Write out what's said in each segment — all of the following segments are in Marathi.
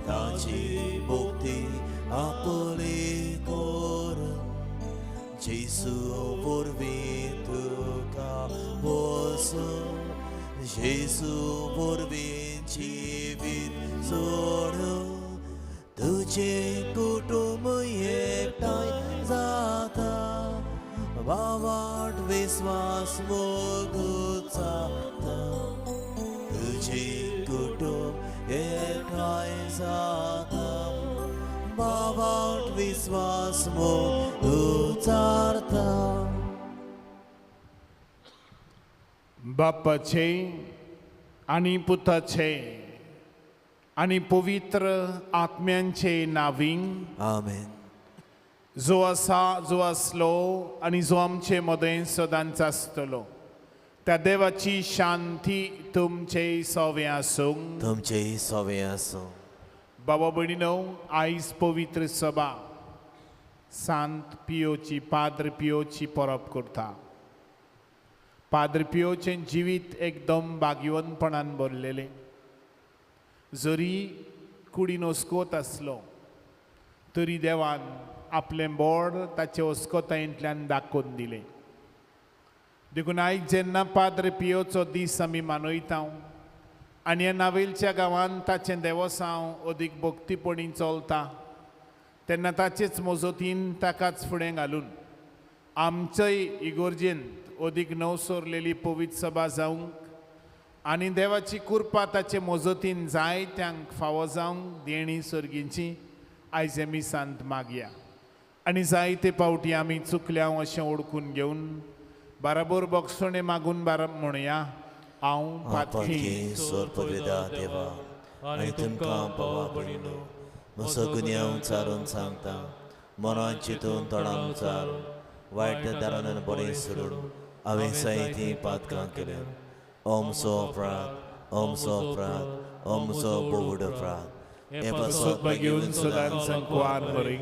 ताची भक्ती आपली करून जेसू वरवीं तुका वचून जेसू वरवीं जिवीत सोडून तुजें कुटुंब एकठांय जाता वावाट विश्वास मोगूत जाता तुजें कुटुंब एकठांय जाता वावाट विश्वास मोगूत जाता. बापाचे आणि पुताचे आणि पवित्र आत्म्यांचे नावीं आमेन. जो आसा जो आसलो आणि जो आमचे मदें सदांच आसतलो त्या देवाची शांती तुमचे सवे आसूं. तुमचे सवे आसूं. बाबा भयणीनो, आयज पवित्र सभा सांत पियोची पाद्र पियोची परब करता. पाद्र पियोचें जिवीत एकदम भाग्यवंतपणान भरलेलें. जरी कुडीन ओस्कोत आसलो तरी देवान आपलें बोड ताचे ओस्कोतायेंतल्यान दाखोवन दिलें. देखून आयज जेन्ना पाद्र पियोचो दीस आमी मनयता आनी ह्या नावेलच्या गांवांत ताचें देवसांव अदीक भक्तीपणी चलता तेन्ना ताचेच मजतीन ताकाच फुडें घालून आमचेय इगोर्जेंत अदीक नवसोरलेली पवित्र सभा जावंक आनी देवाची कृपा ताचे मजतीन जायत्यांक फावो जावंक देणी सर्गींची आयज आमी सांत मागया. आनी जायते फावटी आमी चुकल्या अशें ओळखून घेवन बाराबोर बक्षणे मागून बारब म्हणया. हांव पातकी सोरपविदा देवा आनी तुमकां बाबा भयणीनो म्हजो गुन्यांव चारून सांगता मनांत चिंतून तोंडान चाल वायट दारान बरें सोडून हांवें जायतीं पातकां केल्यां. ओमचो अपराध ओमचो अपराध ओमचो बोवड अपराध हे पासत घेवन सदांच संकवार बरी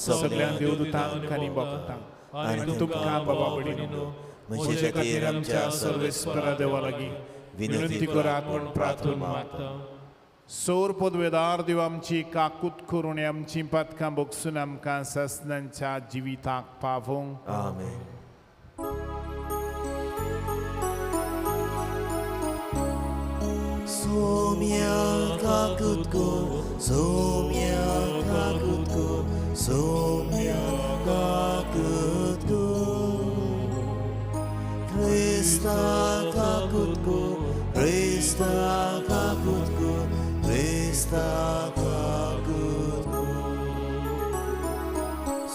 सगळ्या देवदूतांक आनी भक्तांक आनी तुमकां बाबा भयणीनो म्हजे खातीर आमच्या सर्वेस्परा देवा लागीं विनंती करात म्हूण प्रार्थना मागता. सोर पदवेदार देव आमची काकूत करून आमची पातकां भोगसून आमकां ससनांच्या जिविताक पावोवंक. आमेन. Saumya काकूतको Saumya काकूतको Saumya काकूतको Krista kakutku, Krista kakutku, Krista kakutku.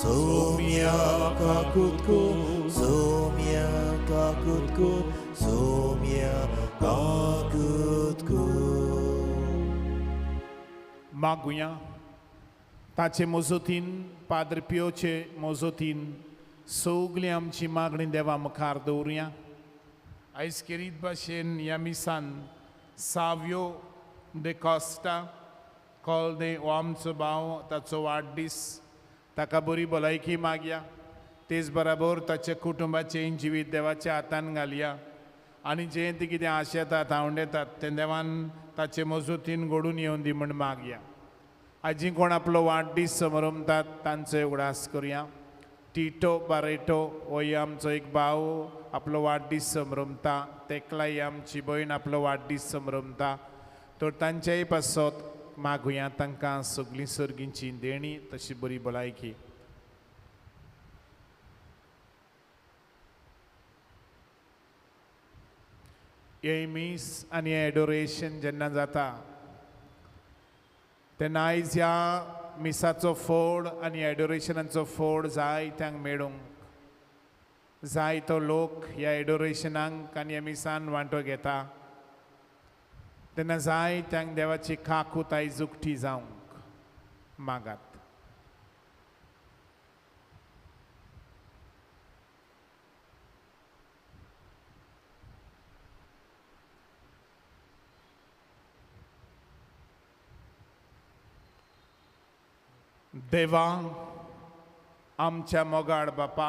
Somya kakutku, Somya kakutku, Somya kakutku. मागुया ताचे मजतीन पाद्र पियोचे मजतीन सगळी आमची मागणी देवा मुखार दवरुया. आयज केरीत भाशेन ह्या मिसान साव्यो दे कॉस्टा कॉल हो आमचो भाव ताचो वाडदीस ताका बरी भलायकी मागया. तेच बराबर ताच्या कुटुंबाचें जिवीत देवाच्या हातान घालया आनी जें ती कितें आशेतात हांवडेतात तें देवान ताचे मजतीन घडून येवन दी म्हूण मागया. आजी कोण आपलो वाडदीस समरमतात तांचो उगडास करया. टिटो बारेटो हो आमचो एक भाव आपलो वाडदीस समरमता. तेकलाय आमची भयण आपलो वाडदीस समरमता. तर तांच्याय पासत मागुया तांकां सगळीं सर्गींची देणी तशी बरी भलायकी. हे मीस आनी एडोरेशन जेन्ना जाता तेन्ना आयज ह्या मिसाचो फोड आनी एडोरेशनाचो फोड जायत्यांक मेळूंक जायतो लोक ह्या एडोरेशनांक आनी ह्या मिसान वांटो घेता तेन्ना जायत्यांक देवाची काकूत आयज उक्ती जावंक मागात. देवा आमच्या मोगाड बापा,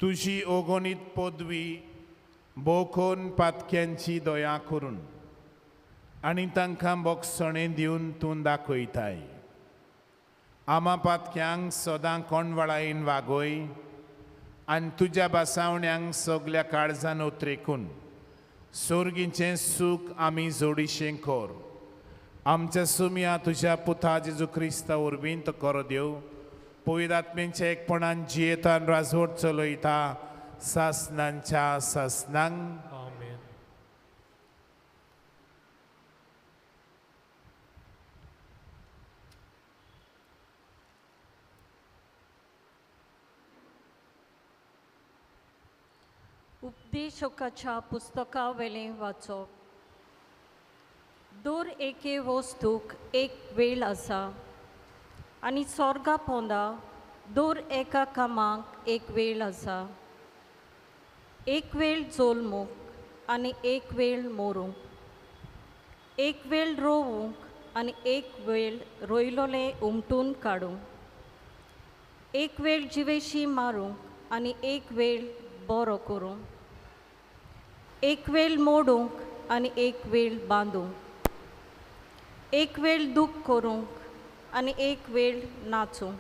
तुझी ओगोनीत पदवी भोवकोन पातक्यांची दया करून आनी तांकां बोगसणें दिवन तूं दाखयताय. आमा पातक्यांक सदां कोणवळायेन वागोय आनी तुज्या बासावण्यांक सगल्या काळजान उतरेकून सोर्गीचें सूख आमी जोडिशें कोर. आमच्या सुमया तुज्या पुता जेजू क्रिस्ता वरवीं तो करो देव पवित्र आत्मेच्या एकपणान जियेता आनी राजवट चलयता सासनांच्या सासनांक. आमेन. उपदेशकाच्या पुस्तका वेलें वाचप. दर एके वस्तूक एक वेळ आसा आनी स्वर्गा पोंदा दर एका कामाक एक वेळ आसा. एक वेळ जल्मूंक आनी एक वेळ मरूंक, एक वेळ रोवूंक आनी एक वेळ रोयलोलें उमटून काडूंक, एक वेळ जिवेशी मारूंक आनी एक वेळ बरो करूंक, एक वेळ मोडूंक आनी एक वेळ बांदूंक, एक वेळ दूख करूंक आनी एक वेळ नाचूंक,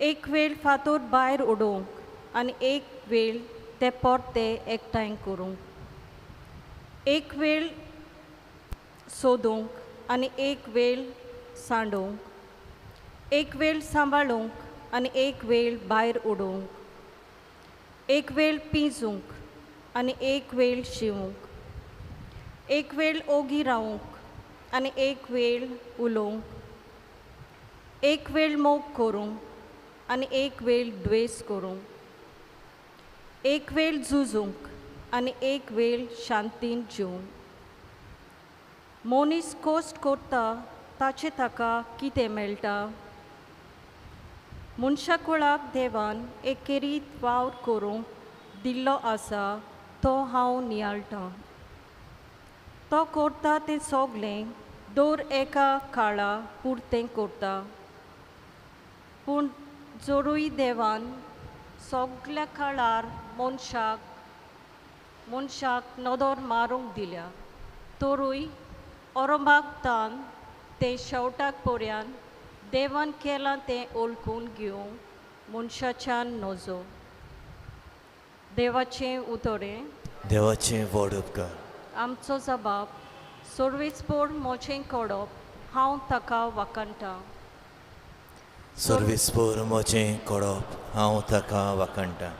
एक वेळ फातोर भायर उडोवंक आनी एक वेळ ते परते एकठांय करूंक, एक वेळ सोदूंक आनी एक वेळ सांडूंक, एक वेळ सांबाळूंक आनी एक वेळ भायर उडोवंक, एक वेळ पिंजूंक आनी एक वेळ शिवूंक, एक वेळ ओगी रावूंक आनी एक वेळ उलोवंक, एक वेळ मोग करूंक आनी एक वेळ द्वेस करूंक, एक वेळ झुजूंक आनी एक वेळ शांतीन जिवंक. मनीस कश्ट करता ताचे ताका कितें मेळटा. मनशा कुळाक देवान एकेरीत वावर करूंक दिल्लो आसा तो हांव नियाळटां. तो करता तें सगलें दर एका काळा पुरतें करता. पूण जोरूय देवान सगल्या काळार मनशाक नदर मारूंक दिल्या. तोरूय अरमागतान तें शेवटाक पर्यान देवान केलां तें ओळखून घेवंक मनशाच्यान नजो. देवाचें उतोरें. देवाचें व्हड उपकार. आमचो जबाब सर्वेस्पोर मोचें कोडप हांव ताका वाकणटां. सर्वेस्पोर मोचें कोडप हांव ताका वाकणटां.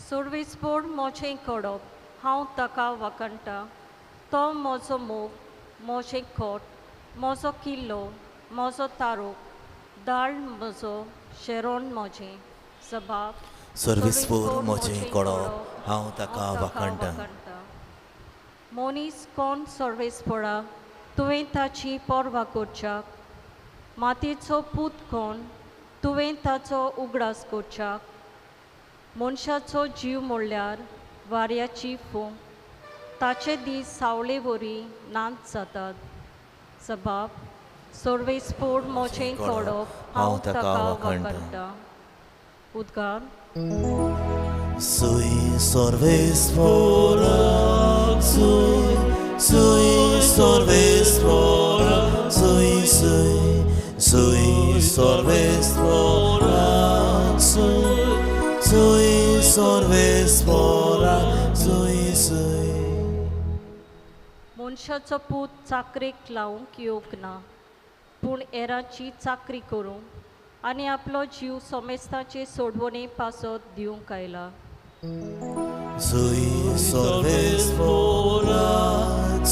सर्वेस्पोर मोचें कोडप हांव ताका वाकणटां. तो म्हजो मोग, म्हजें खोट, म्हजो किल्लो, म्हजो तारूक, दाळ म्हजो, शेरोण म्हजें. जबाब सर्वेस्पोर मोचें कोडप हांव ताका वाकणटां. मनीस कोण सर्वेस्पोरा तुवें ताची पर्वा करच्याक. मातयेचो पूत कोण तुवें ताचो उगडास करच्याक. मनशाचो जीव म्हणल्यार वाऱ्याची फूंक. ताचे दीस सावळे वरी नाच जातात. जबाब सर्वेस्पोर मोचें कोडप हांव ताका वाकणटां. उद्गार. Sui sorvesporak, sui sorvesporak, sui sorvesporak, sui sorvesporak, sui. मनशाचो पूत चाकरेक लावंक येवंक ना, पूण हेरांची चाकरी करूंक आनी आपलो जीव सोमेस्ताचे सोडवणे पासत दिवंक आयला. Sui sorvesporak,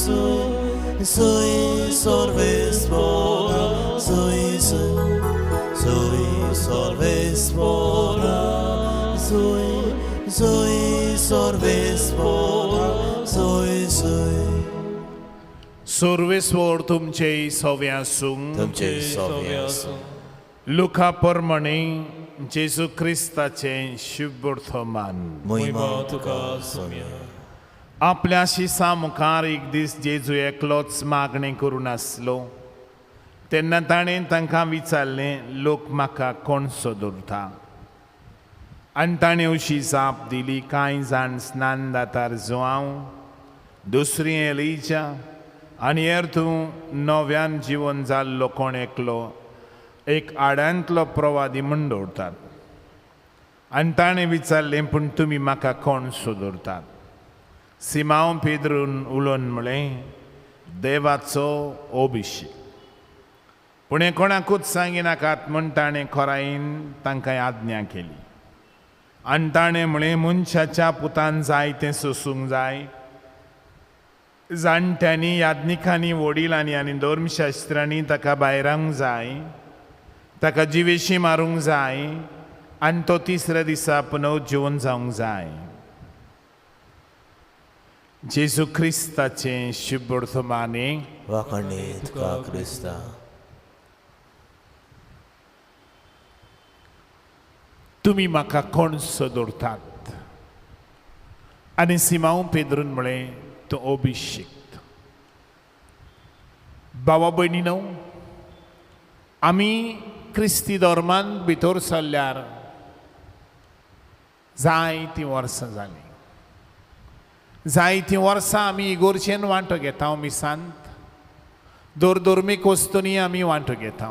sui sorvesporak, sui sorvesporak, sui sorvesporak, sui. सर्वेस्वर तुमचे सव्यासूंक. तुमचे सव्यासूंक. लुका परमणे जेजू क्रिस्ताचें शुभ वर्तमान. महिमा तुका सोम्या. आपल्या शिसा मुखार एक दीस जेजू एकलोच मागणें करून आसलो. तेन्ना ताणें तांकां विचारलें, लोक म्हाका कोण सोदुरता? आनी ताणें अशी जाप दिली, कांय जाण स्नान दातार जो हांव, दुसरी एलिजा आनी हेर तूं नव्यान जीवन जाल्लो कोण एकलो एक आड्यांतलो प्रवादी म्हूण दवरतात. आनी ताणें विचारलें, पूण तुमी म्हाका कोण सोदुरतात? सिमांव पेद्रून उलोवन म्हळें, देवाचो अभिशेक. पूण हें कोणाकूच सांगिनाकात म्हूण ताणें खोरायेन तांकां आज्ञा केली. आनी ताणें म्हळें, मनशाच्या पुतान जाय तें सोसूंक जाय. जाणट्यांनी, याज्ञिकांनी, वडिलांनी आनी धर्मशास्त्रांनी ताका भायरांक जाय, ताका जिवेशी मारूंक जाय आनी तो तिसऱ्या दिसा पुनर्जीवन जावंक जाय. जेजू क्रिस्ताचें शुभ वर्तमाने वाखणणे तुका क्रिस्ता. तुमी म्हाका कोण सोदुरतात? आनी सिमांव पेद्रून म्हळें, तो अभिषेक. भावा भयणीनो, आमी क्रिस्ती धर्मान भितर सरल्यार जायतीं वर्सां जालीं. जायतीं वर्सां आमी इगोर्जेन वांटो घेता मिसांत. धर्मीक वस्तूंनी आमी वांटो घेता.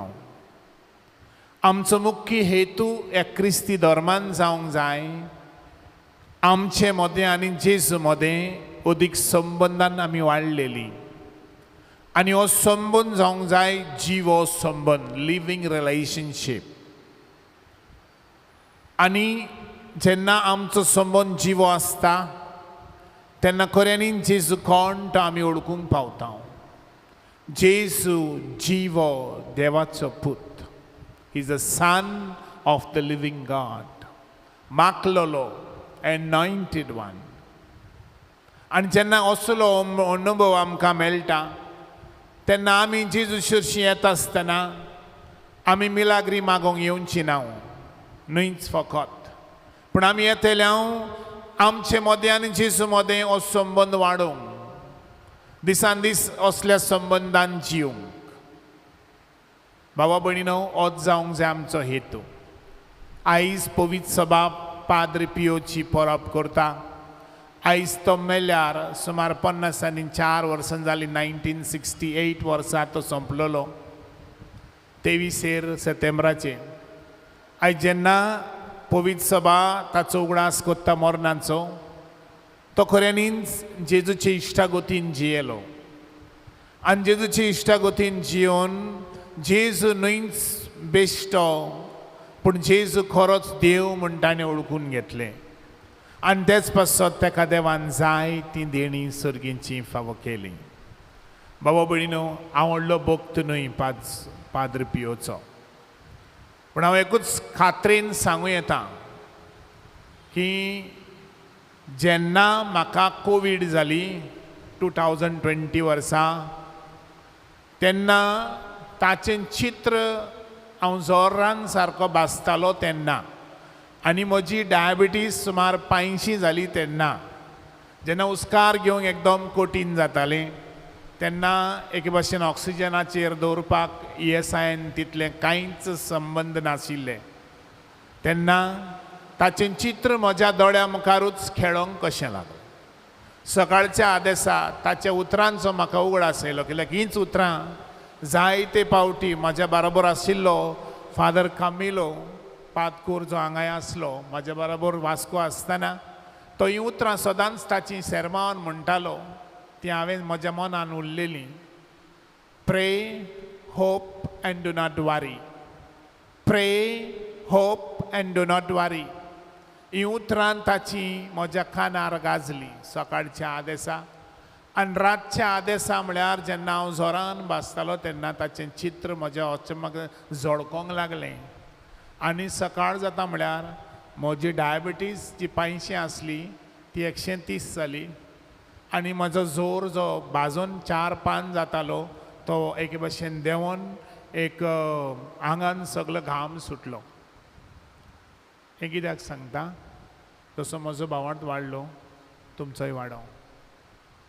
आमचो मुख्य हेतू ह्या क्रिस्ती धर्मान जावंक जाय. आमचे मदें आनी जेजू मदें अदीक संबंदान आमी वाडलेली. आनी हो संबंद जावंक जाय जिवो संबंद, लिवींग रिलेशनशीप. आनी जेन्ना आमचो संबंद जिवो आसता तेन्ना खऱ्यांनी जेजू कोण तो आमी ओळखूंक पावता. जेजू जिवो देवाचो पूत. He is the Son of the living God. माखलेलो, anointed one. आनी जेन्ना असलो अनुभव आमकां मेळटा तेन्ना आमी जेजू शिरशी येता आसतना आमी मिलाग्री मागोंक येवची ना, न्हयच फकत. पूण आमी येतले आमचे मदें आनी जेजू मदें हो संबंद वाडोवंक, दिसान दीस असल्या संबंदान जिवंक. भावा भयणीनो, होच जावंक जाय आमचो हेतू. आयज पवित्र सभा पाद्र पियोची परब करता. आयज तो मेल्यार सुमार 54 वर्सां जालीं. 1968 वर्सा तो संपलोलो 23 सप्टेंबराचेर. आयज जेन्ना पवित्र सभा ताचो उगडास करता मरणाचो, तो खऱ्यांनीच जेजूचे इश्टागोतीन जियेलो. आनी जेजूचे इश्टागोतीन जियोन जेजू न्हयच बेश्टो, पूण जेजू खरोच देव म्हूण ताणें ओळखून घेतलें. आनी तेच पासत ताका देवान जाय ती देणी सर्गींची फावो केली. बाबा भयणीनो, हांव व्हडलो भक्त न्हय पाद्र पियोचो, पूण हांव एकूच खात्रेन सांगूं येता की जेन्ना म्हाका कोवीड जाली 2020 वर्सा, तेन्ना ताचें चित्र हांव जोरान सारको भासतालो तेन्ना. आनी म्हजी डायबिटीज सुमार 85 जाली तेन्ना. जेन्ना उस्कार घेवंक एकदम कठीण जातालें तेन्ना एके भाशेन ऑक्सिजनाचेर दवरपाक ESIन तितलें कांयच संबंद नाशिल्ले. तेन्ना ताचें चित्र म्हज्या दोळ्या मुखारूच खेळोंक कशें लागलें. सकाळच्या आदेसा ताच्या उतरांचो म्हाका उगडास येयलो, कित्याक हींच उतरां जायते पावटी म्हाज्या बरोबर आशिल्लो फादर कामिलो पातकूर, जो हांगाय आसलो म्हाज्या बरोबर वास्को आसतना, तो ही उतरां सदांच ताची सेरमावन म्हणटालो. ती हांवें म्हज्या मनान उरलेली. प्रे, होप एंड डू नॉट वरी. प्रे, होप एंड डू नॉट वरी. ही उतरां ताची म्हज्या कानार गाजली सकाळच्या आदेसा. आनी रातच्या आदेसा म्हळ्यार जेन्ना हांव जोरान भासतालो तेन्ना ताचें चित्र म्हज्या ओचम्याक झळकोंक लागलें. आनी सकाळ जाता म्हळ्यार म्हजी डायबिटीज जी 85 आसली ती 130 जाली. आनी म्हजो जोर जो भाजून 4-5 जातालो तो एके भाशेन देंवोन एक आंगान सगलो घाम सुटलो. हें कित्याक सांगता? तसो म्हजो भावार्थ वाडलो, तुमचोय वाडो.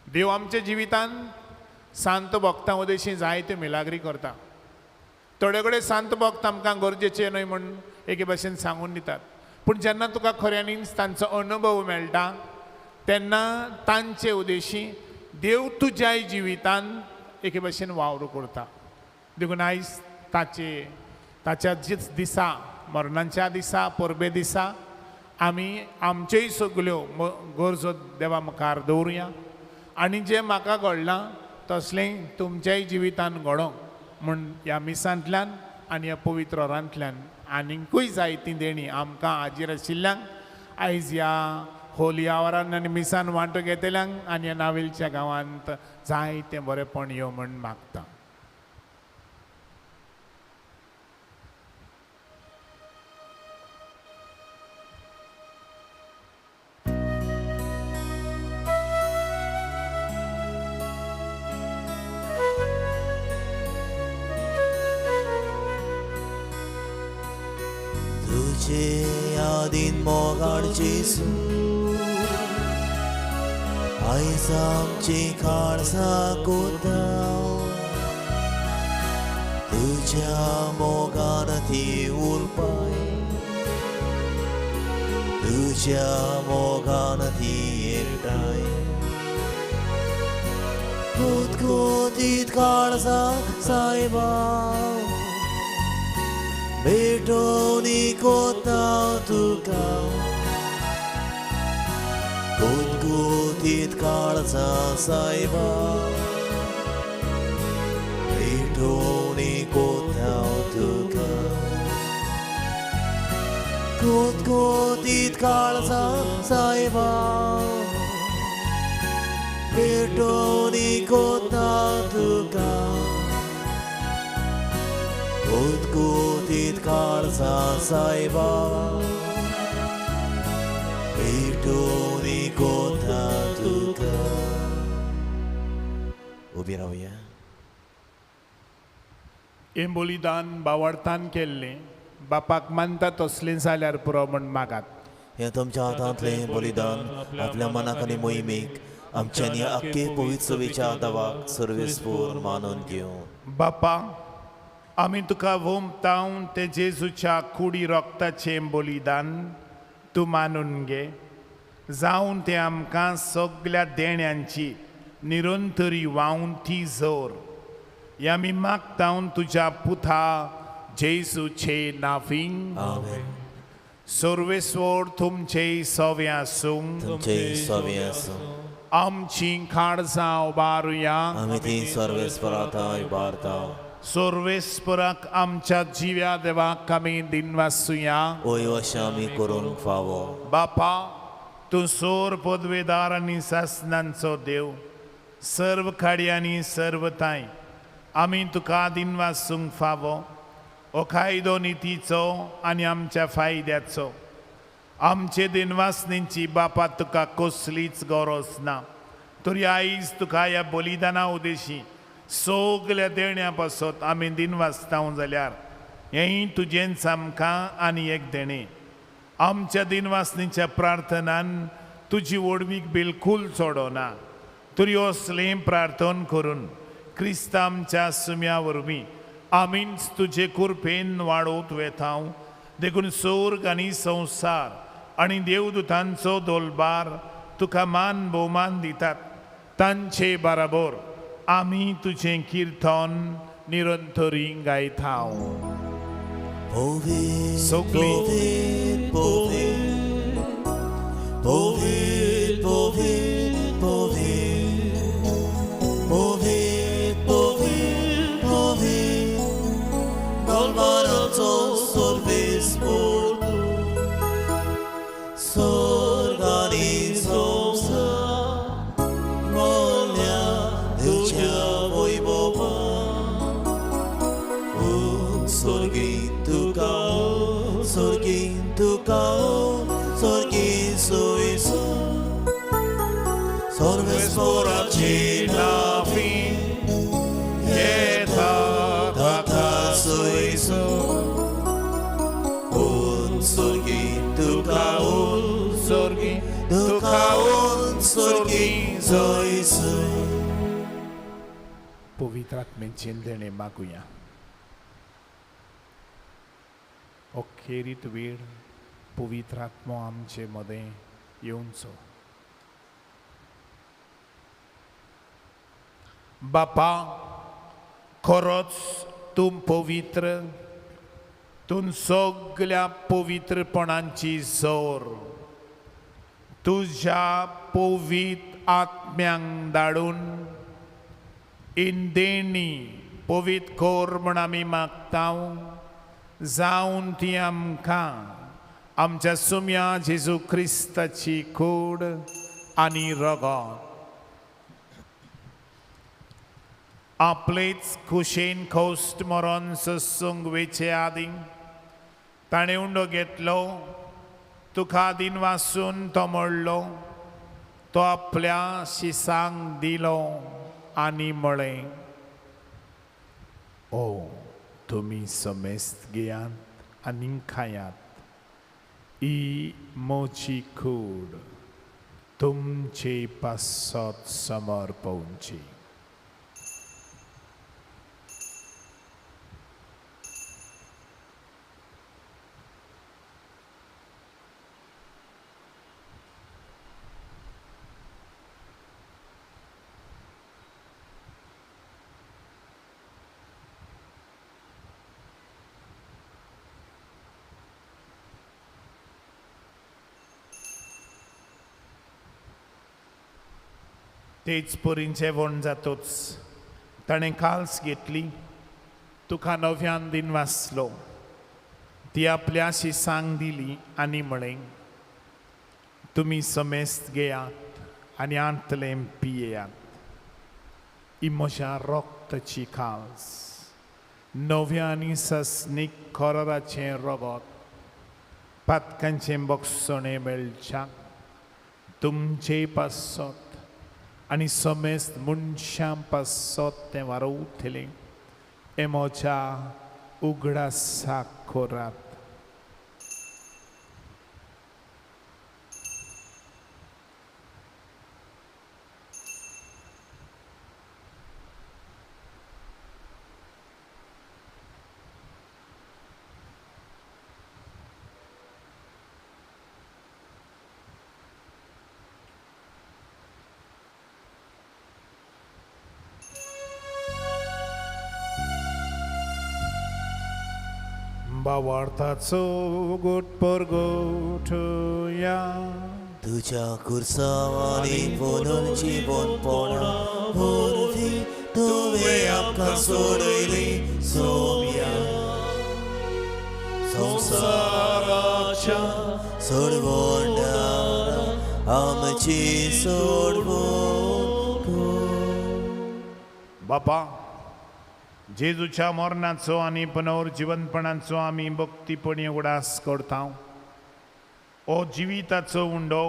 देव आमच्या जिवितान सांत भक्तां उदेशी जायत्यो मिलाग्री करता. थोडे कडेन सांत भक्त आमकां गरजेचे न्हय म्हूण एके भाशेन सांगून दितात. पूण जेन्ना तुका खऱ्यांनीच तांचो अनुभव मेळटा तेन्ना तांचे उदेशी देव तुज्याय जिवितान एके भशेन वावर करता देखून आयज ताच्या दिसा मरणाच्या दिसा परबे दिसा आमी आमच्योय सगल्यो गरजो देवा मुखार दवरुया आनी जें म्हाका घडलां तसलें तुमच्याय जिवितान घडों म्हूण ह्या मिसांतल्यान आनी ह्या पवित्र वरांतल्यान आनिकूय जायतीं देणी आमकां हाजीर आशिल्ल्यांक आयज ह्या होली आवरान आनी मिसान वांटो घेतल्यांक आनी ह्या नावेलच्या गांवांत जायतें बरेंपण यो म्हूण मागता. तुझे यादीन मोगाळ जेसू आयज आमची काळजां कोताव तुज्या मोगान ती उरपाय तुज्या मोगान ती एकठांय कोतकोतीत काळजां सायबा भेटोनी कोताव तुका कोतकोतीत काळजां सायबा भेटोनी कोताव तुका कोतकोतीत काळजां सायबा भेटोनी कोताव तुका कोतकोतीत काळजां सायबा भेटोनी कोताव तुका. उबी रावया. हें बलिदान बावडतान केल्लें बापाक मानता तसलें जाल्यार पुरो म्हूण मागात. हें तुमच्या हातांतलें बलिदान आपल्या मनाक आनी मोहिमेक आमच्यानी आख्खे पवित्र सवेच्या दावाक सर्वेस्पूर मानून घेवं. बापा आमी तुका वोमतावन ते जेजूच्या कुडी रोगताचें बलिदान तूं मानून घे जावन ते आमकां सगल्या देण्यांची निरंतरी व्हांवन ती जोर हे आमी मागतावन तुज्या पुता जेजूचे नांवीन. आमेन. सर्वेस्वर तुमचे सवे आसूं तुमचे सवे आसूं. आमची काळजां उबारुया आमी ती सर्वेस्पराता इबारता. सर्वेस्पराक आमच्या जिव्या देवाक आमी दिनवासुया. ओय अशें आमी करूंक फावो. बापा तूं सोर पदवेदार आनी सासनांचो देव सर्व खाडी आनी सर्वताय आमी तुका दिनवासूंक फावो हो कायदो नितीचो आनी आमच्या फायद्याचो. आमचे दिनवासनेची बापा तुका कसलीच गरज ना तरी आयज तुका ह्या बलिदाना उदेशी सगल्या देण्या पासत आमी दिनवासताव जाल्यार हेंय तुजेंच आमकां आनी एक देणे. आमच्या दिनवासनेच्या प्रार्थनान तुजी ओडवीक बिलकुल सोडोना तरी असलें प्रार्थन करून क्रिस्त आमच्या सुम्या वरवीं आमीच तुजे कुरपेन वाडोवत वेताव देखून स्वर्ग आनी संवसार आनी देवदूतांचो दोलबार तुका मान भोवमान दितात तांचे बराबर आमी तुजें कीर्तन निरंतरी गायताव. सगळीं Povit, povit, povit, povit, povit, povit, dolbarato sorvespor tu, s'organizzosa, volia ducia voi boba, sorgin tu cao, sorgin suiso, sorvesparachi navi Tata suiso, sorgin tu cao, sorgin suiso. पवित्र आत्म्याचे देणे मागुया. अखेरीत वेळ पवित्र आत्मो आमचे मदें येवचो. बापा, खरोच तूं पवित्र, तूं सगळ्या पवित्रपणांची जोर तुझ्या पवित्र आत्म्यांक धाडून इंदेणी पवित्र कोर म्हण आमी मागता, जावन ती आमकां आमच्या सुम्या जेजू क्रिस्ताची कूड आनी रगत आपलेच कुशेन खोस्ट मरण सत्संग वेचे आदी ताणें उंडो घेतलो, तुका आदीन वाचून तो म्हणलो, तो आपल्या शिसांक दिलो आनी म्हळें, ओ तुमी समेस्त घेयात आनी खायात, ही मोची कूड तुमचे पासत समर्पवची. तेच परीन जेवण जातोच ताणें काल्स घेतली, तुका नव्यान दिन वाचलो, ती आपल्या शिसांक दिली आनी म्हळें, तुमी समेस्त घेयात आनी आंतलें पियेयात, ही म्हज्या रक्ताची काल्स, नव्या आनी सस्नीक खोराचें रगत, पातकांचें बक्षणें मेळच्याक तुमचे पासत आनी समेस्त मनशां पासत तें वारोवतलें, हें म्हज्या उगडासा खोरात. भावार्थाचो गोट परगोटया, तुझ्या कुर्सावानी पोनून जीवनपणा भरती, तुवें आमकां सोडयली सोम्या, संवसाराच्या सोडवणारा आमची सोडवण कर. बापा, जेजूच्या मरणाचो आनी पुनर्जीवनपणाचो आमी भक्तीपणी उगडास करता. ओ जिविताचो उंडो,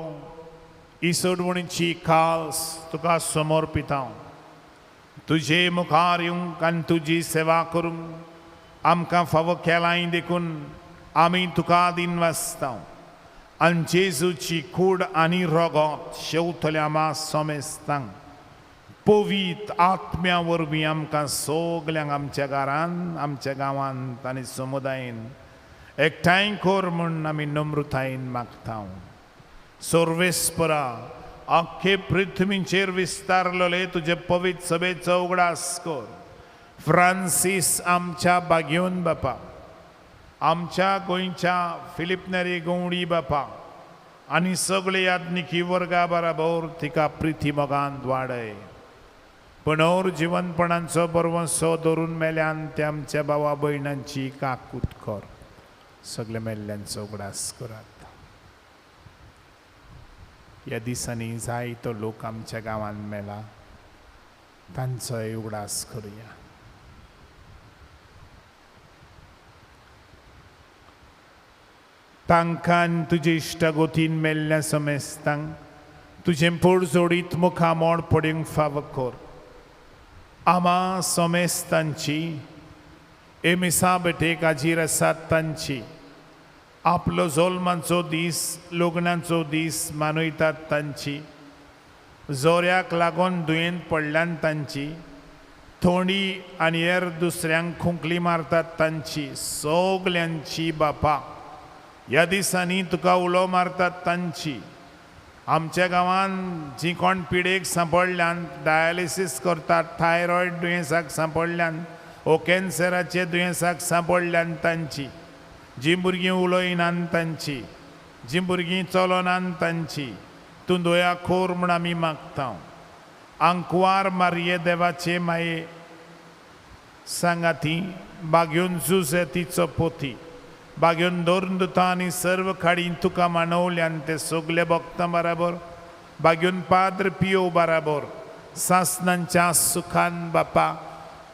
ही सोडवणीची खास तुका समर्पिता. तुजे मुखार येवंक आनी तुजी सेवा करूंक आमकां फावो केलाय देखून आमी तुका दिन वाचता. आनी जेजूची कूड आनी रगत शेवतल्या आमा समेस्तांक पवित्र आत्म्या वरवीं आमकां सगल्यांक आमच्या घरांत, आमच्या गांवांत आनी समुदायान एकठांय कर म्हूण आमी नम्रतायेन मागता. सर्वेस्परा, आख्खे पृथ्वीचेर विस्तारलेले तुजे पवित्र सभेचो उगडास कर. फ्रांसीस आमच्या बागेवन बापा, आमच्या गोंयच्या फिलिप नेरी गवंडी बापा आनी सगळे याज्ञिकी वर्गा बराबर तिका प्रिती मोगांत वाडय. पुनर्जीवनपणाचो बरवंसो धरून मेल्यान ते आमच्या भावा भयणांची काकूट कर. सगळे मेल्ल्यांचो उगडास करात. ह्या दिसांनी जायतो लोक आमच्या गांवांत मेला, तांचोय उगडास करुया. तांकां तुजे इश्टागोतीन मेल्ल्या समेस्तांक तुजें पोट जोडीत मुखामोड पडूंक फावो कर. आमा समेस्तांची एमिसा बेटेक हाजीर आसात तांची, आपलो जल्माचो दीस लग्नाचो दीस मनयतात तांची, जोऱ्याक लागून दुयेंत पडल्यान तांची, थोडी आनी हेर दुसऱ्यांक खुंकली मारतात तांची, सगल्यांची बापा ह्या दिसांनी तुका उलो मारतात तांची, आमच्या गांवांत जी कोण पिडेक सांपडल्यान डायलिसीस करतात, थायरॉयड दुयेंसाक सांपडल्यान, ओ कॅन्सराचे दुयेंसाक सांपडल्यान तांची, जी भुरगीं उलोयनात तांची, जी भुरगीं चलोनात तांची तूं दोया खोर म्हूण आमी मागता. आंकवार मारये देवाचे माये सांगाती, बागेवन जुजे तिचो पोती, बागेवन दोन दुतां आनी सर्व खाडी तुका मानवल्यान ते सगले भक्तां बराबर, बागेवन पाद्र पियो बराबर सासणांच्या सुखान बापा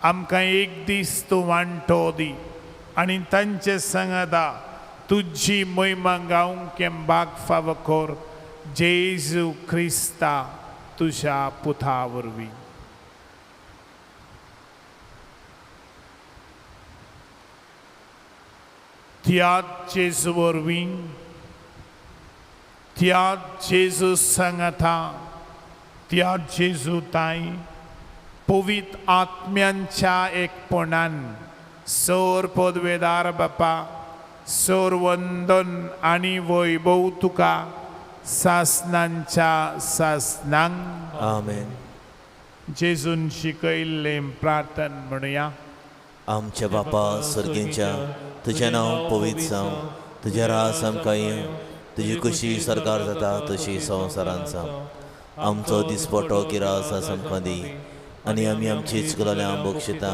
आमकां एक दीस तूं वांटो दी आनी तांचे सांगाता तुजी महिमा गावंक भाग फाव कोर जेजू क्रिस्ता तुझ्या पुता वरवीं. त्याच जेजू वरवीं, त्याच जेजू सांगाता, त्याच जेजू ताई पवित्र आत्म्यांच्या एकपणान सर पदवेदार बापा सर वंदन आनी वैभव तुका सासणांच्या सासणांक. आमेन. जेजून शिकयल्लें प्रार्थन म्हणुया. आमच्या बापा सर्गींच्या तुझें नांव पवित्र जावं, तुजें रास आमकां येवं, तुजी कशी सरकार जाता तशी संवसारांत जावं. आमचो दिसपट्टो गिरास आस आमकां दी आनी आमी आमची इचकलोल्यांक बक्षिता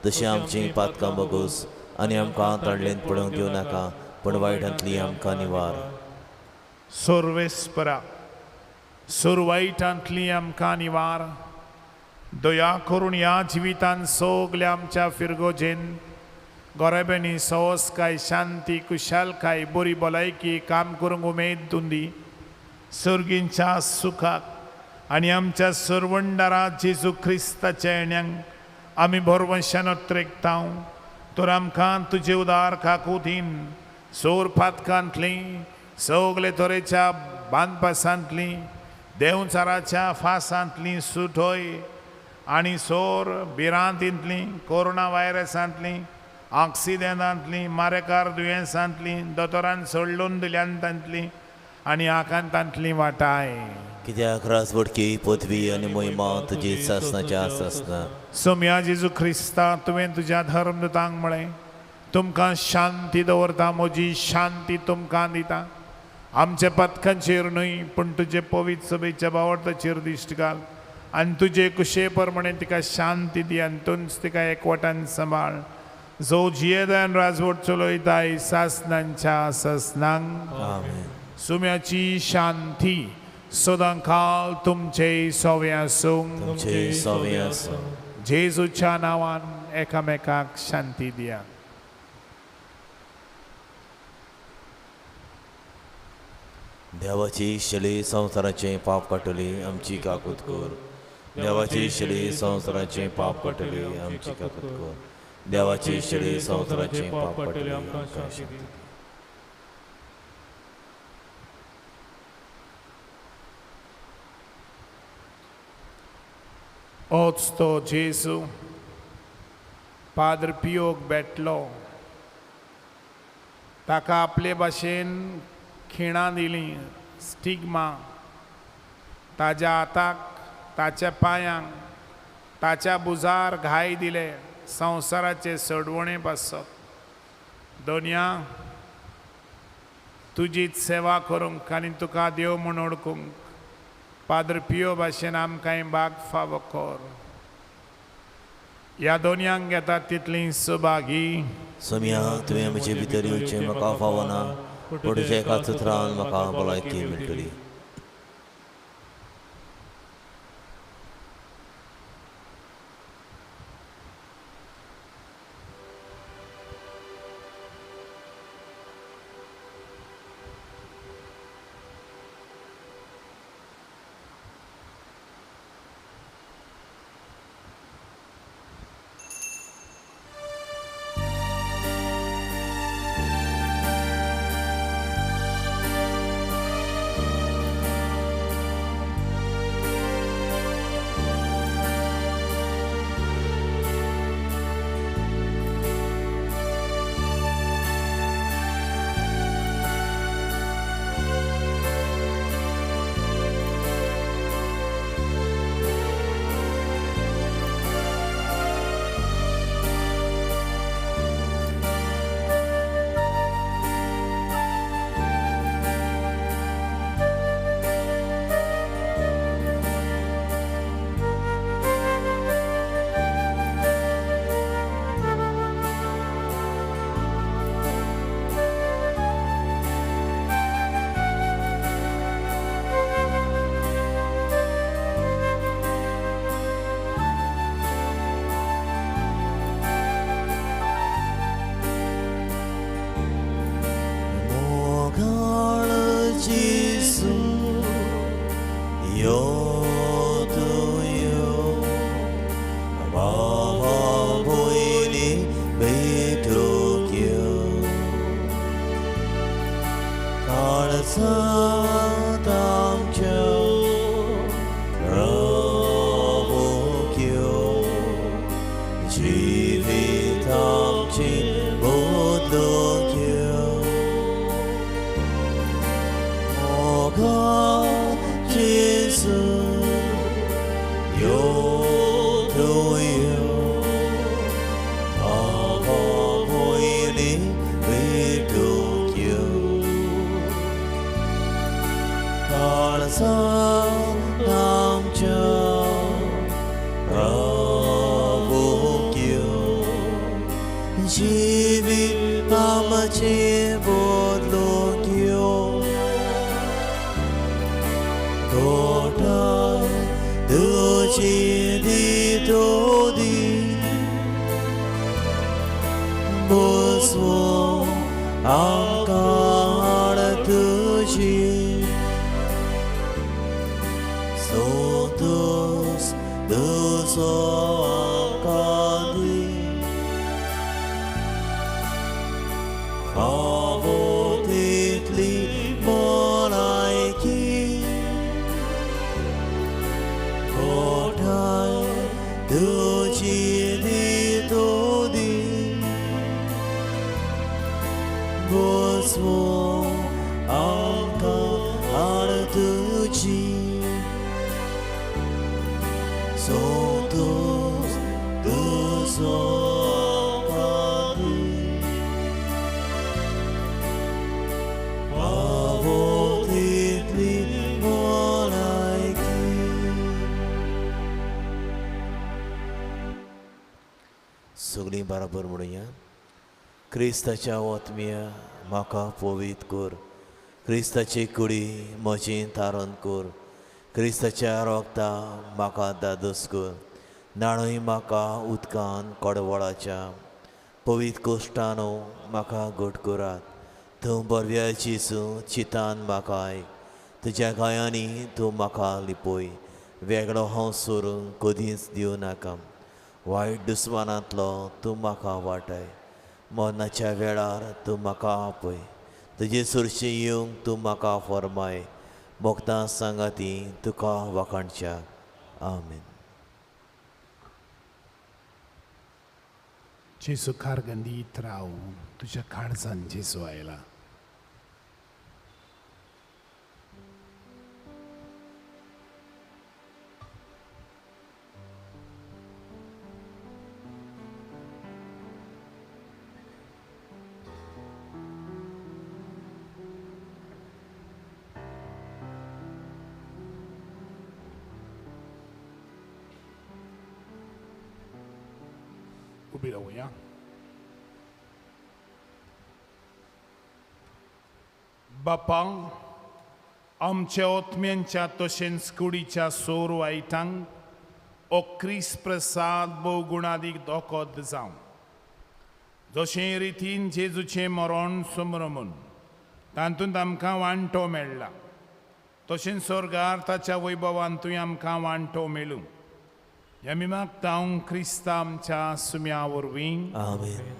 तशी आमची पातकां बगूस आनी आमकां ताळलेंत पडूंक दिवं नाका पूण वायटांतली आमकां निवार. सर्वेस्परा सुरवाईटांतली आमकां निवार. दया करून ह्या जिवितांत सगल्या आमच्या फिरगोजेन गोरेबेनी संस्काय शांती कुशालकाय बरी भलायकी काम करूंक उमेद तुंदी सर्गींच्या सुखाक आनी आमच्या सर्वंडारा जेजू क्रिस्ताच्या येण्याक आमी भरवशान उत्रेकता. तर आमकां तुजे उदार काकुतीन सोर पातकांतली सगले तरेच्या बांदपासांतली देंवचाराच्या फासांतली सुटोय आनी सोर भिरांतींतली कोरोना व्हायरसांतली ऑक्सिडेंटांतली मारेकार दुयेंसांतली दोतोरान सोडून दिल्यांतली आनी आकांतांतली वाटाय. कित्याक रासवडकी पदवी आनी मोहिमा तुजी सासणाच्या आसना. सोम्या जेजू क्रिस्ता तुवें तुज्या धर्मदूतांक म्हळें तुमकां शांती दवरता, म्हजी शांती तुमकां दिता. आमच्या पथकांचेर न्हय पूण तुजे पवित्र सभेच्या बावटाचेर दिश्ट घाल आनी तुजे कुशे प्रमाणे तिका शांती दी आनी तूंच तिका एकवटान सांबाळ. जो जियेदान राजवट चलयताय सासणांच्या सासणांक. आमेन. सुम्याची शांती सदां काल तुमचे सोवे आसूं. तुमचे सोवे आसूं. जेजूच्या नांवान एकामेकाक शांती दिया. देवाची शेळी संवसाराचें पाप काडटली आमची काकूत कर. देवाची शेळी संवसाराचें पाप काडटली आमची काकूत कर. देवाची शेळी संवसाराचें पाप काडटली आमकां शांती दी. होच तो जेजू पाद्र पियोक भेटलो. ताका आपले भाशेन खिणां दिलीं, स्टिग्मा ताच्या हाताक ताच्या पांयांक ताच्या भुजार घाय दिले संवसाराचे सडवणे पासत. दोनया तुजीच सेवा करूंक आनी तुका देव म्हूण ओळखूंक पाद्र पियो भाशेन आमकां भाग फाव कोर. ह्या दोनयांक घेतात तितली सुभागी. सोम्या तुवें म्हजे भितर येवचें म्हाका फावना पूण तुज्या एका सुत्रान म्हाका भलायकी मेळटली. सगळीं बरोबर म्हणुया. क्रिस्ताच्या ओतम्या म्हाका पवित्र कर, क्रिस्ताची कुडी म्हजी तारण कर, क्रिस्ताच्या रोगता म्हाका दादोस कर, नाणूय म्हाका उदकान कडवळाच्या, पवित्र कोश्टानो म्हाका घट करात. तूं बरव्या जेजू चितान म्हाका आयक, तुज्या गायांनी तूं म्हाका लिपय, वेगळो हांव सोडून कधीच दिवं नाका. वायट दुस्मानांतलो तूं म्हाका वाटाय, मरणाच्या वेळार तूं म्हाका आपय, तुजे सुरशे येवंक तूं म्हाका फरमाय, भक्तां सांगाती तुका वखाणच्या. आमीन. जेजू कारगंदीत राव, तुझ्या काळजान जेजू आयला. उभी राहूया. बापा, आमच्या ओतम्यांच्या तशेंच कुडीच्या सोर वायटांक ओ क्रिस्त प्रसाद भोव गुणादीक दोखोद जावं. जशें रितीन जेजूचें मरण समरमून तातूंत आमकां वांटो मेळ्ळा, तशें स्वर्गार ताच्या वैभवांतूय आमकां वांटो मेळूं. आमी मागता क्रिस्ता आमच्या सुम्या वरवीं. आमीन.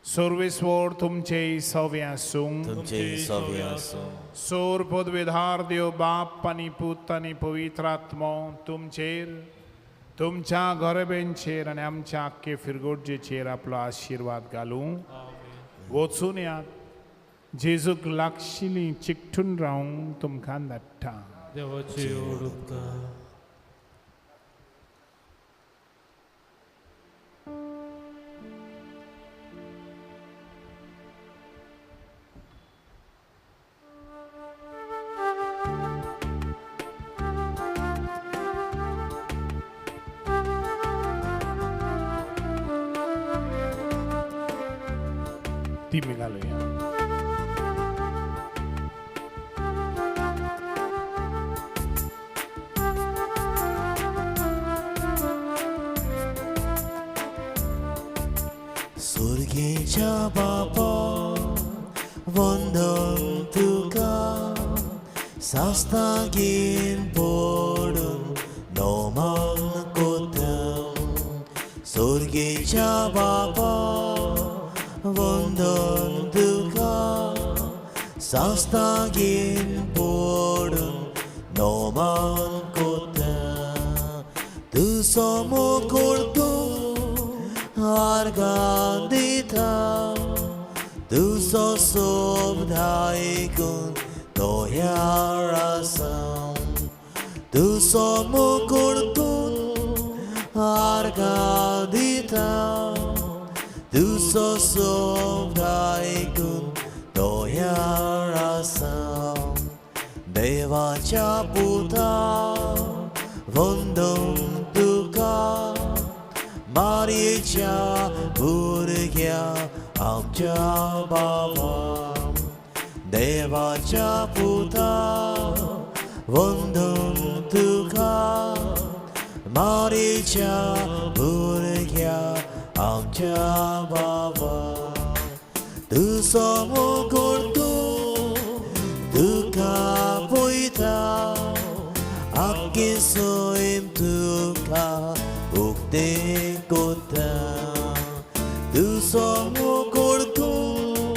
सर्वेस्वर तुमचे सवे आसूं. तुमचे सवे आसूं. सोर पदवेधार देव बाप आनी पूत आनी पवित्र आत्मो तुमचेर, तुमच्या घरब्यांचेर आनी आमच्या आख्खे फिरगोडजेचेर आपलो आशिर्वाद घालूं. वचून यात. जेजूक लागशिल्लीं चिकटून रावंक तुमकां धाडटा. देवाची ओड उपकार. ती घालूया. सुर्गेच्या बापा वंदन तुका, सास्तागीन पडून Noman कोतां. 사스타긴 보름 너만 꽃다 두서모 골고 알가디타 두서sob다이군 너야라상 두서모 골고 알가디타 두서sob다이군 너야라상 대화자보다 원동두가 마리자 부르랴 암자바와 대화자보다 원동두가 마리자 부르랴 암자바와 두서모 골고 두가 보이다 아낀 소임 두가 옥대 꽃다 두서모 골고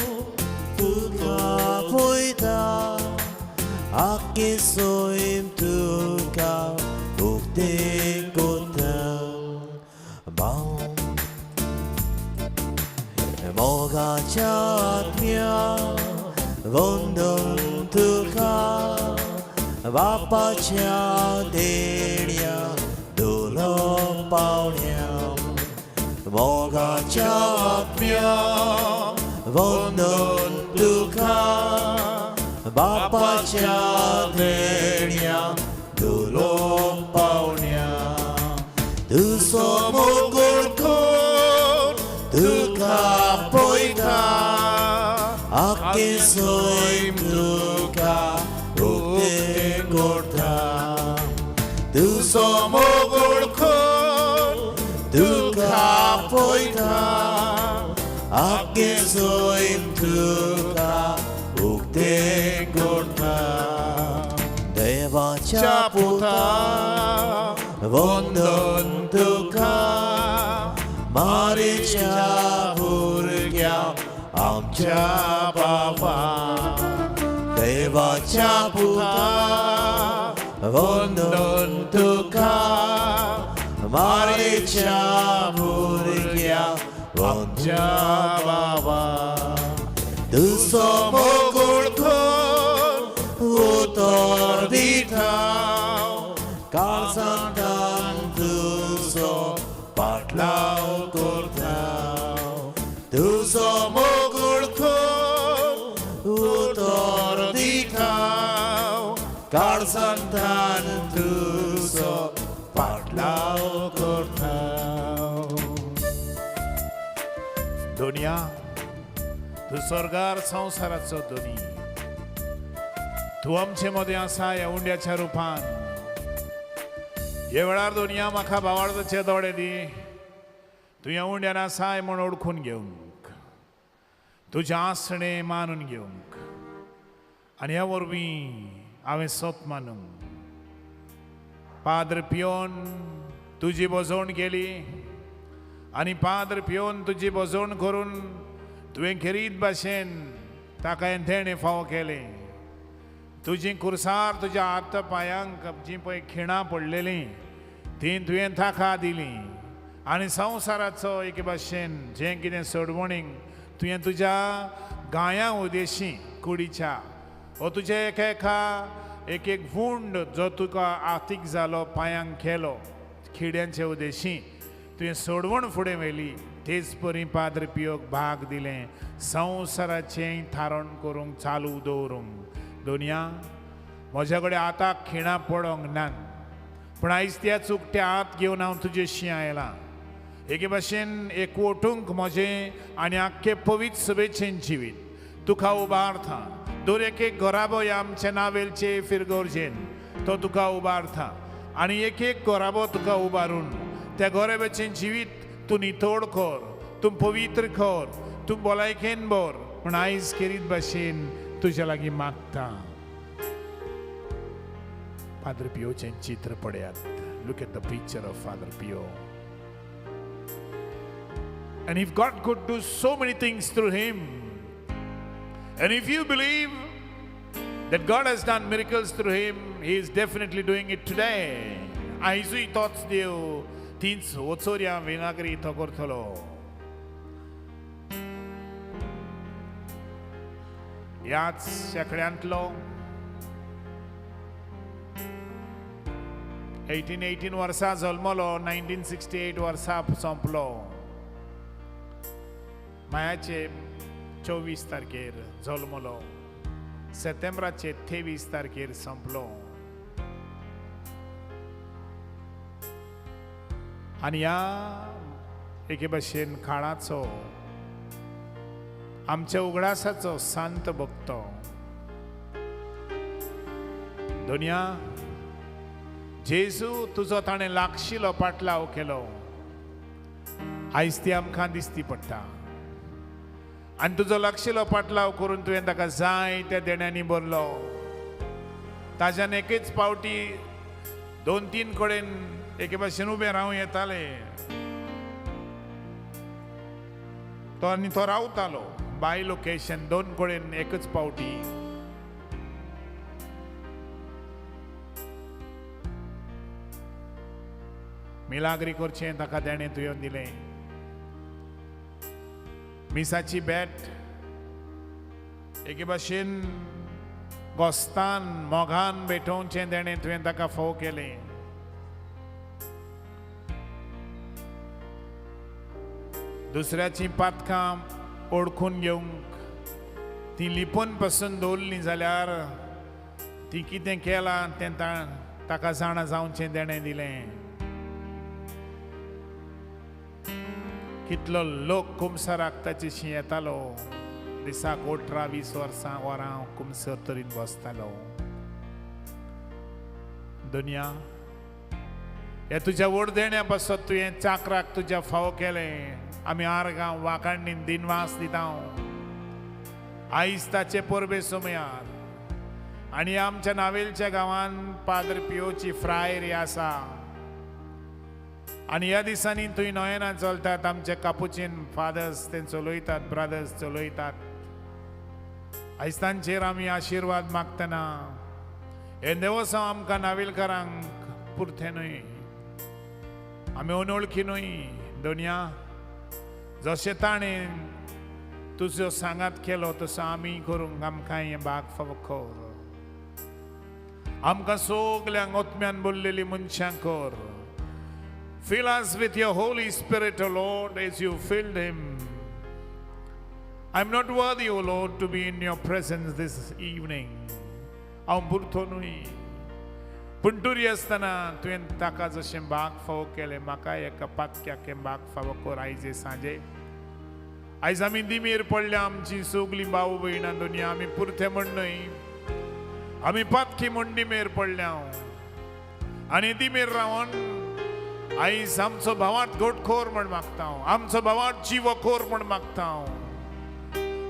두가 보이다 아낀 소임 두가 옥대 꽃다 마음 뭐가 작냐 원동 두가 바빠차 대랴 둘러바우랴 뭐가 작냐 원동 두가 바빠차 대랴 둘러바우랴 두서모 골고 두가 보이다 아낀 소임 두가 옥대 골다 두서모 골고 두가 보이다 아낀 소임 두가 옥대 골다 대바자보다 원던 두가 마리자 부르랴 암자바와 대바자보다 원던 두가 마리자 부르랴 암자바와 두서모 골고 우tor디타 갈산단 두서 patlau kortau 두서모 골고 우tor디타 갈산단 두서 patlau kortau दुनिया तू स्वर्गार संसाराचो दोनी तू आमचे मदें आसा ह्या उंड्याच्या रुपान हे वेळार दुनिया म्हाका भावार्थाचे दोळे दी तू ह्या उंड्यान आसाय म्हूण ओळखून घेवंक तुज्या आसणे मानून घेवंक आनी ह्या वरवीं हांवें सोप मानूंक पाद्र पियोन तुजी बोजवण केली आनी पाद्र पियोन तुजी बोजवण करून तुवें खेरीत भाशेन ताका येथेणे फावो केले तुजी कुर्सार तुज्या हात पांयांक जी पळय खिणां पडलेलीं ती तुवें ताका दिली आनी संवसाराचो एक भाशेन जें कितें सोडवणीक तुवें तुज्या गायां उदेशी कुडीच्या हो तुजे एका एक वूंड जो तुका आतीक जालो पांयांक केलो खिड्यांचे उदेशी तुवें सोडवण फुडें व्हेली तेच परी पाद्र पियोक भाग दिलें संवसाराचें थारण करूंक चालू दवरूंक दुनिया म्हज्या कडेन आतां खिणां पडोंक नात पूण आयज त्या चुकट्या हात घेवन हांव तुजेशी आयलां एके भाशेन एकवटूंक म्हजें आनी आख्खे पवित्र सभेचें जिवीत तुका उबारता दर एक घोराबो ह्या आमच्या नावेलचे फिरगोर्जेन तो तुका उबारता आनी एक घोराबो तुका उबारून त्या गोरेबाचें जिवीत तूं नितोड कर तूं पवित्र कर तूं भलायकेन भर म्हूण आयज खेरीत भाशेन तुज्या लागीं मागता फादर पियोचें चित्र पळयात look at the picture of father पियो and if God could do so many things through him and if you believe that God has done miracles through him, he is definitely doing it today. आयजूय तोच देव तीच ओचोऱ्या विनागरी तो करतलो. याच शेकड्यांतलो 1818 वर्सां जल्मलो, 1968 वर्सां संपलो. मायाचे 24 तारखेर जल्मलो, सप्टेंबराचे 23 तारखेर संपलो. आणि ह्या एके भाशेन काळाचो आमच्या उगडासाचो संत भक्त दुनिया जेजू तुजो ताणें लागशिलो पाटलाव केलो, आयज ती आमकां दिसती पडटा. आनी तुजो लागशिलो पाटलाव करून तुवें ताका जाय त्या देण्यांनी भरलो. ताच्यान एकच पावटी 2-3 कडेन एके भाशेन उबें रावूं येताले, तो आनी तो रावतालो. बाय लोकेशन 2 कडेन एकच पावटी. मिलाग्री करचें ताका देणें तुवें दिलें. मिसाची बॅट एके भाशेन गोस्तान मोगान भेटोवचें देणें तुवें ताका फोव केलें. दुसऱ्याची पातकां ओळखून घेवंक ती लिपोवन पासून दवरलीं जाल्यार ती कितें केलां तें ताका जाणा जावचें देणें दिलें. कितलो लोक कुमसाराक ताचेशी येतालो. दिसाक 18-20 वरां कुमसर तरीन बसतालो. दुनिया हे तुज्या व्हड देण्या पासत तुवें चाकराक तुज्या फाव केलें. आमी आरगांव वाकांडीन दिनवास दिता. आयज ताचे परबे सोमयार आनी आमच्या नावेलच्या गांवांत पाद्र पियोची फ्रायरी आसा. आनी ह्या दिसांनी थंय नोयेनां चलतात. आमचे कापुचीन फादर्स ते चलयतात, ब्रदर्स चलयतात. आयज तांचेर आमी आशिर्वाद मागतना हे देवसांव आमकां नावेलकारांक पुरतें न्हय, आमी अनवळखी न्हय. दुनिया जशें ताणें तुजो सांगात केलो तसो आमी करूंक आमकां हें भाग फाव कर. आमकां सगल्यांक ओतम्यान भरलेली मनशां कर. Fill us with your Holy Spirit, O Lord, as you filled him. I'm not worthy, O Lord, to be in your presence this evening. हांव बुरतो न्हय, पूण टुरी आसतना तुवें ताका जशें भाग फाव केलें म्हाका एका पातक्याक हें भाग फाव कर आयज सांजे. आयज आमी दिमेर पडल्या आमची सगलीं भाव भयणां. दुनिया आमी पुरते म्हण न्हय, आमी पातकी म्हण दिमेर पडल्या. आनी दिमेर रावन आयज आमचो भावात घोटखोर म्हण मागता. आमचो भावात जिवखोर म्हण मागता.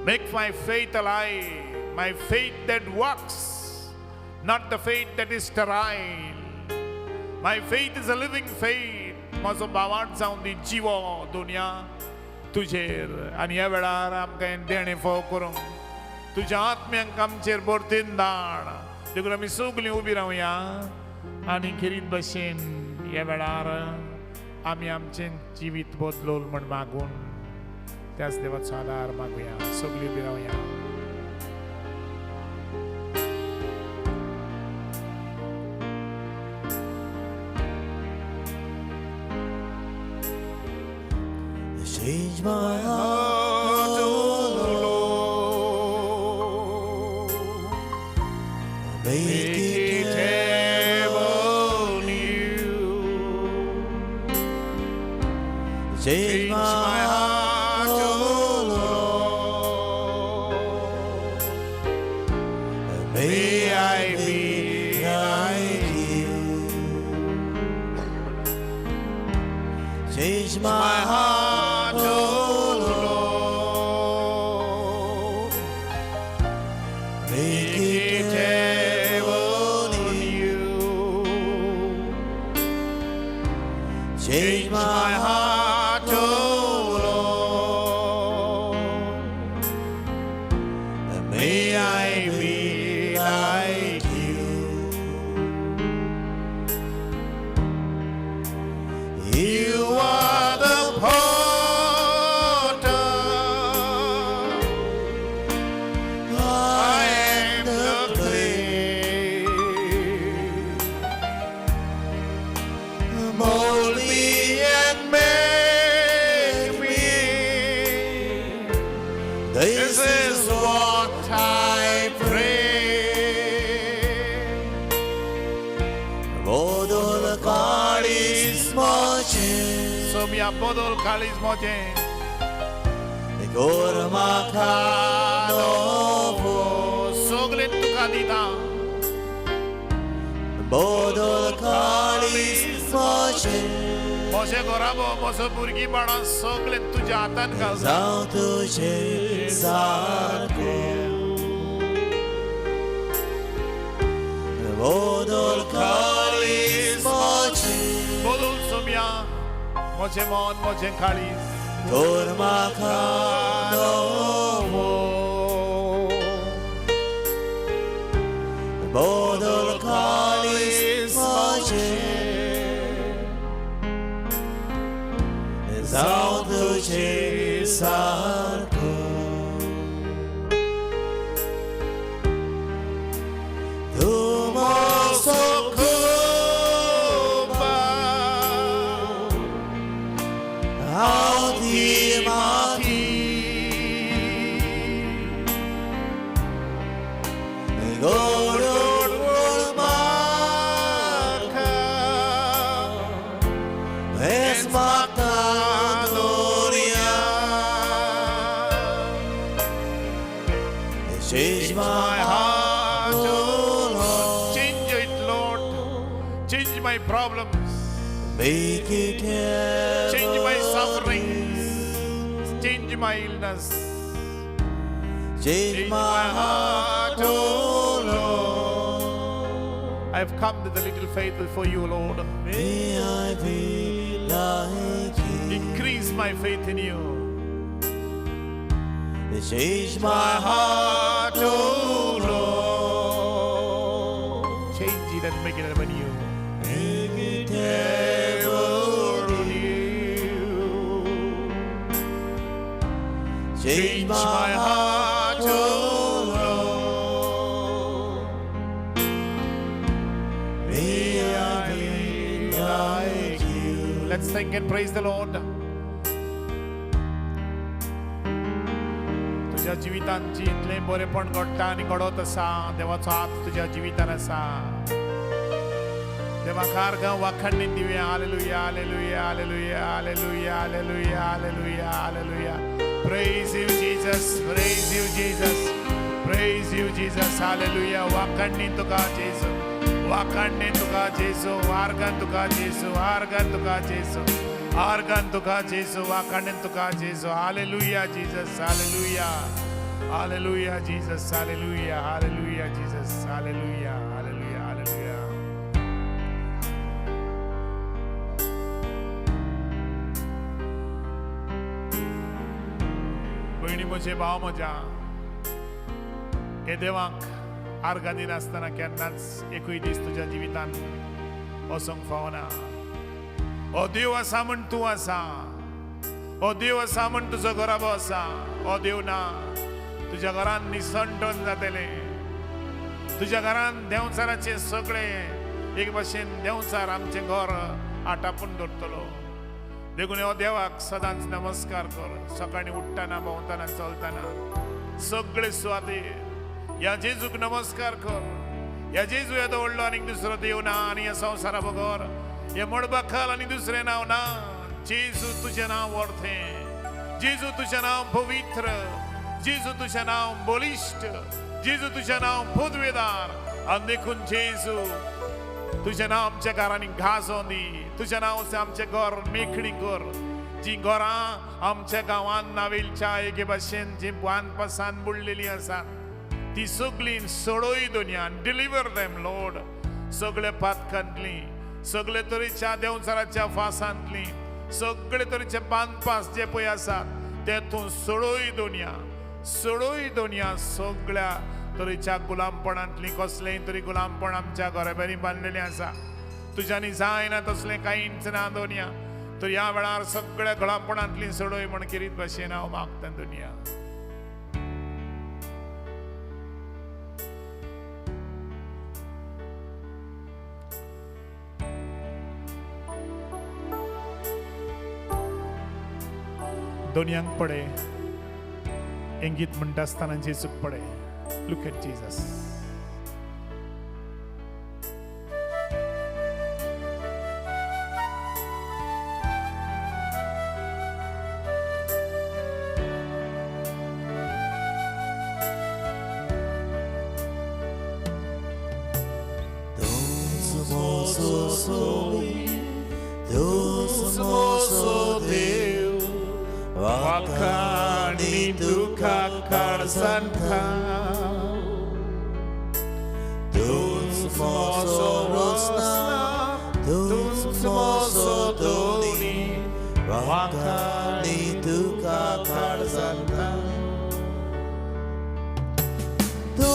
Make my faith alive, my faith that works, not the faith that is sterile. My faith is a living faith. म्हजो भावात जावन दी जिवो दुनिया तुजेर. आनी ह्या वेळार आमकां हें देणें फोव करूंक तुज्या आत्म्यांक आमचेर परतीन धाड. देखून आमी सगलीं उबी रावया आनी खेरीत भशेन ह्या वेळार आमी आमचें जिवीत बदलोल म्हण मागून त्याच देवाचो आदार मागुया. सगळीं उबी रावया. Change my heart, O Lord, make it ever new. Change my heart, O Lord, may I be like you. Change my heart, O Lord, make it ever new. Change my heart, O Lord, may I be like This is what I pray. Bodol kalis moche, Somia bodol kalis moche. Gormakanovo, Soglet tukadita. Bodol kalis moche, Moshe gorabo, Moshe burgi bada soglet tuja hatan घालता. जाऊ तुझे सारखे Bodol kalis moche, Bodol somia, moche mon, moche kalis. Gormakanovo, Bodol kalis moche, जाऊ तुझे सारखं तू माझं खूप आवडी माझी गोड गोड माखा हेच माता Change my heart, oh Lord. Change it, Lord. Change my problems. Make it ever Change my sufferings. Change my illness. Change my heart, oh Lord. I have come with a little faith before you, Lord. May I be like you. Increase my faith in you. Change my heart, oh Lord. Change it and make it ever new. Make it ever new. Change my heart, oh Lord. May I be like you. Let's thank and praise the Lord. तुझ्या जीवितांची इतले बरेपण घडटा आणि घडत आसा. देवाचो हात तुझ्या जीवितान आसा. देवा कारगा वाखाणणी दिवया. Hallelujah, hallelujah, hallelujah, hallelujah, hallelujah, hallelujah, hallelujah. Praise you Jesus, praise you Jesus, praise you Jesus. Hallelujah. वाखाणणी तुका जेसू, वाखाणणी तुका जेसू, आर्गन तुका जेसू, आर्गन तुका जेसू, आर्गन तुका जेसू, वाखाणणी तुका जेसू. Hallelujah Jesus, hallelujah, hallelujah Jesus, hallelujah, hallelujah Jesus, hallelujah, hallelujah, hallelujah. बहिणी म्हजे भाव म्हज्या हे देवाक आर्गां दिनासतना केन्नाच एकूय दीस तुज्या जिवितान वचोंक फावना. हो देव आसा म्हण तूं आसा, हो देव आसा म्हण तुजो घराबो आसा. हो देव ना तुज्या घरान निसंटोन जातले. तुज्या घरान देंवचाराचे सगळे एक भाशेन देंवचार आमचे घर आटापून दवरतलो. देखून हो देवाक सदांच नमस्कार कर. सकाळी उठताना, भोंवताना, चलताना सगळे सुवातेर ह्या जेजूक नमस्कार कर. ह्या जेजू येदो व्हडलो आनीक दुसरो देव ना आनी ह्या संवसारा बगर हे मडबाखाल आनी दुसरें नांव ना. जेजू तुजें नांव व्हरतें. जेजू तुजें नांव पवित्र. जेजू तुजें नांव बलिश्ट. जेजू तुजें नांव पदवेदार. आनी देखून जेजू तुजें नांव आमच्या घरांनी घासों दी. तुजें नांव आमचें घर मेखणी कर. जी घरां आमच्या गांवांत नावेलच्या एके भाशेन जी बांदपासान बुडलेलीं आसात ती सगळीं सोडोय दुनिया. Deliver them Lord. सगळे पातकांतली, सगळे तरेच्या देंवचाराच्या फासांतली, सगळे तरेचे बांदपास जे पळय आसात ते तूं सोडोय दुनिया. सोडोय दुनिया. सगळ्या तरेच्या गुलामपणांतली कसलेंय तरी गुलामपण आमच्या घराबेरी बांदलेलें आसा. तुज्यांनी जायना तसलें कांयच ना दुनिया. तर ह्या वेळार सगळ्या गुलामपणांतली सोडोय म्हण किरीत भाशेन हांव मागता दुनिया. दुनियांक पडे इंगीत म्हणटा आसतना जेजूक पळय. Look at Jesus. Wakani duka karzanta, Tuns mozo rosna, Tuns mozo doni, Wakani duka karzanta. Tu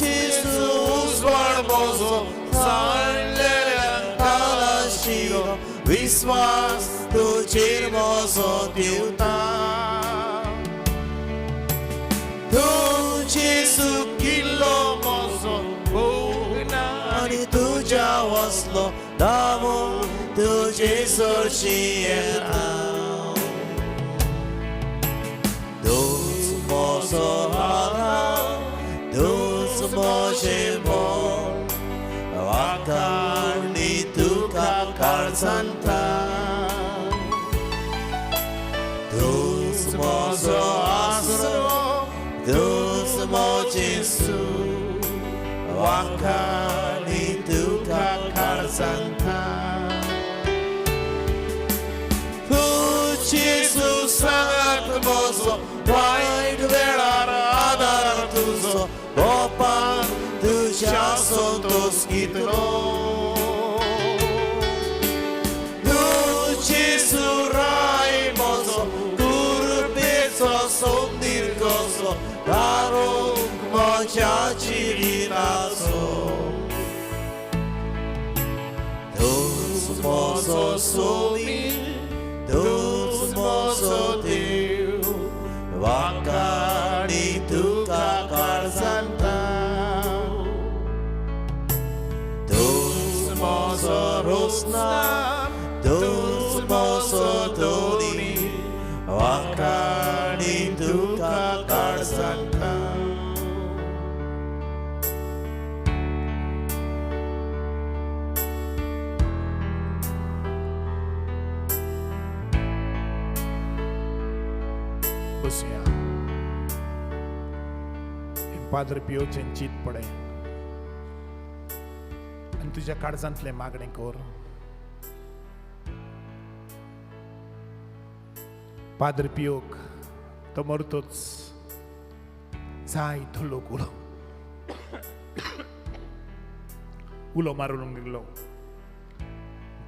Jesus barbozo, Sanle antala shiro, Viswas tu chirmozo diuta. Tu Jesu killo mozo bugna ani tu jawaslo damo tu Jesu shiera. Dus mozo hara, dus moje bol, wakani tu kakar santa. Dus mozo asro, dus mojesu, wakani tu kakar santa. Tu Jesus sangat mozo, wide velar adar tuzo, opan tu chason tos kitno. Tu Jesus rai mozo, turbeso sondir gozo, caro mocha chirinazo. Dus mozo soli, dus mozo Deu, wakani tu kakar santa. Dus mozo rosna, dus mozo doni, wakani tu kakar santa. बसूया. Padu पियो चिंत पडे आणि तुझ्या काळजांतले मागणे कर. पाद्र पियोक तो मरतोच जाय तो लोक उलो मारून गेलो.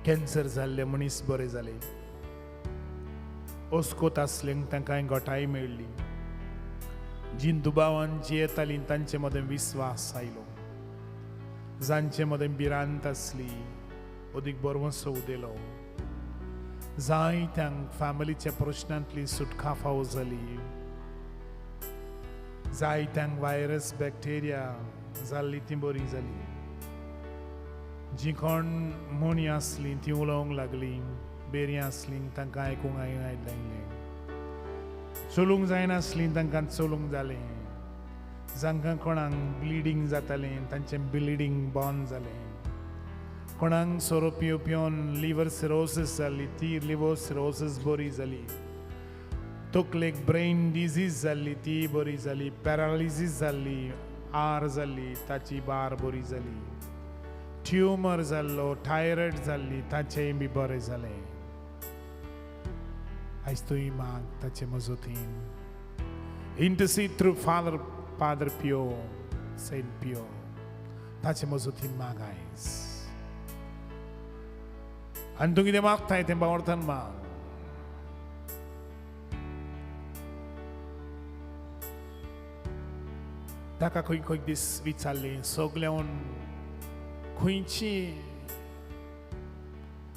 कॅन्सर जाल्ले मनीस बरे जाले. ओस्कोत असलेंक तांकां घोटाय मेळ्ळी. जीं दुबावान जियेतालीं तांचे मदें विस्वास आयलो. जांचे मदें भिरांत आसली अदीक बरवंसो उदेलो. जायत्यांक फॅमिलीच्या प्रश्नांतली सुटका फावो जाली. जायत्यांक वायरस बॅक्टेरिया जाल्ली ती बरी जाली. जीं कोण मोणी आसलीं तीं उलोवंक लागलीं. बेरियां आसलीं तांकां आयकूंक लागलें. चलूंक जायनासलीं तांकां चलूंक जालें. जांकां कोणाक ब्लिडींग जातालें तांचें ब्लिडींग बंद जालें. कोणाक सोरो पिवन लिवर सिरोसीस जाल्ली ती लिवर सिरोसीस बरी जाली. तकलेक ब्रेन डिजीज जाल्ली ती बरी जाली. पॅरालिसीस जाल्ली आर जाल्ली ताची बार बरी जाली. ट्युमर जाल्लो थायरॉयड जाल्ली ताचेंय बी बरें जालें. आयज तुवें माग ताचे मजतीन. इंटरसीड थ्रू फादर पियो, सेंट पियो, ताचे मजतीन माग आयज. आनी तूं कितें मागताय तें बावर्थान माग. ताका खंय खंय दीस विचारली सगळ्यान खंयची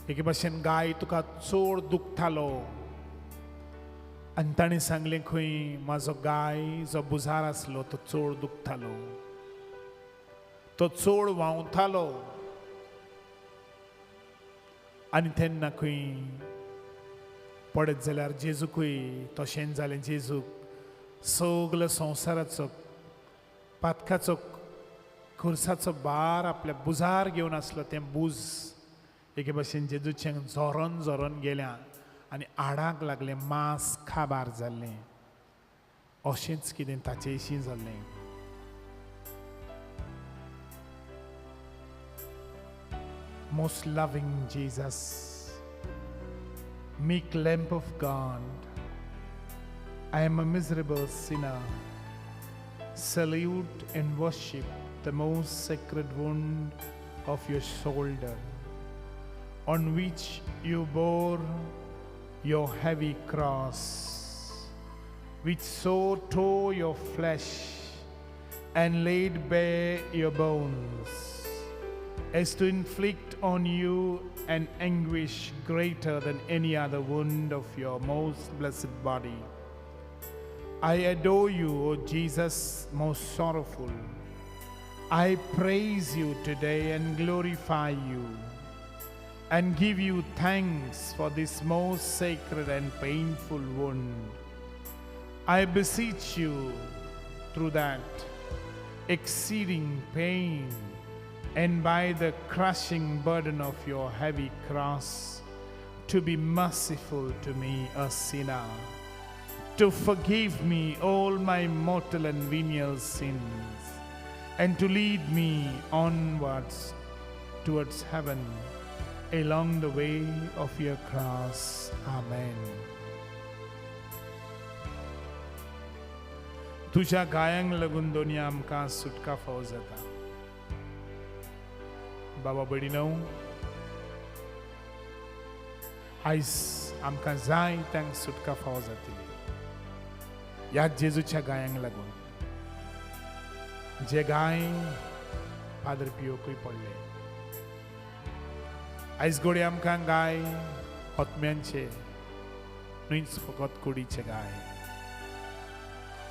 एके भाशेन गाय तुका चड दुखतालो आनी ताणें सांगलें खंय म्हाजो गाय जो बुजार आसलो तो चड दुखतालो, तो चड व्हांवतालो. आनी तेन्ना खंय पडत जाल्यार जेजूकूय तशेंच जालें. जेजूक सगळो संवसाराचो पातकाचो खुर्साचो भार आपल्या बुजार घेवन आसलो तें बुज एके भाशेन जेजूचें झोरोन झोरोन गेल्या आनी आडाक लागलें मांस खाबार जाल्लें अशेंच कितें ताचे इशी जाल्लें Most loving Jesus, meek Lamb of God, I am a miserable sinner. Salute and worship the most sacred wound of your shoulder, on which you bore your heavy cross, which so tore your flesh and laid bare your bones, as to inflict on you an anguish greater than any other wound of your most blessed body. I adore you, O Jesus, most sorrowful. I praise you today and glorify you, and give you thanks for this most sacred and painful wound. I beseech you, through that exceeding pain, and by the crushing burden of your heavy cross, to be merciful to me, a sinner, to forgive me all my mortal and venial sins, and to lead me onwards towards heaven along the way of your cross. Amen. तुझ्या गायांक लागून दोनी आमकां सुटका फावो जाता. बाबा भयणीनो, आयज आमकां जाय त्यांक सुटका फावो जातली ह्या जेजूच्या गायांक लागून, जे गाय फादर पियोकूय पडले. आयज घोडी आमकां गाय होतम्यांचे न्हूच फकत कुडीचे गाय.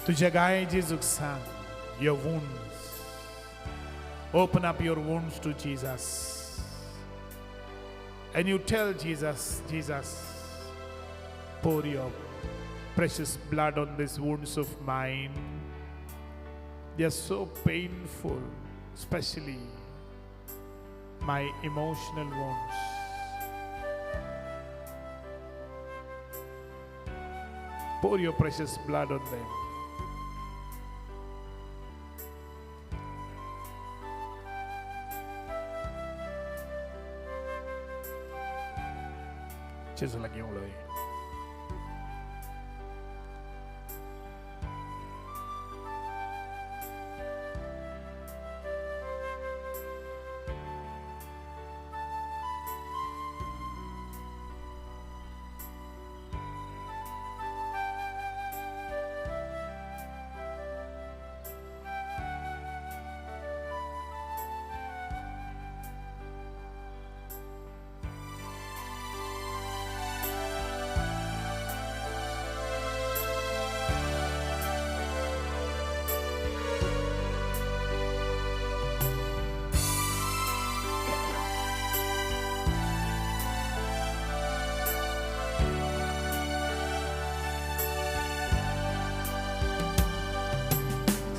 तुझे गाय जेजूक सांग, your wounds. Open up your wounds to Jesus. And you tell Jesus, Jesus, pour your precious blood on these wounds of mine. They are so painful, especially my emotional wounds. Pour your precious blood on them. जेजूला घेवन लय.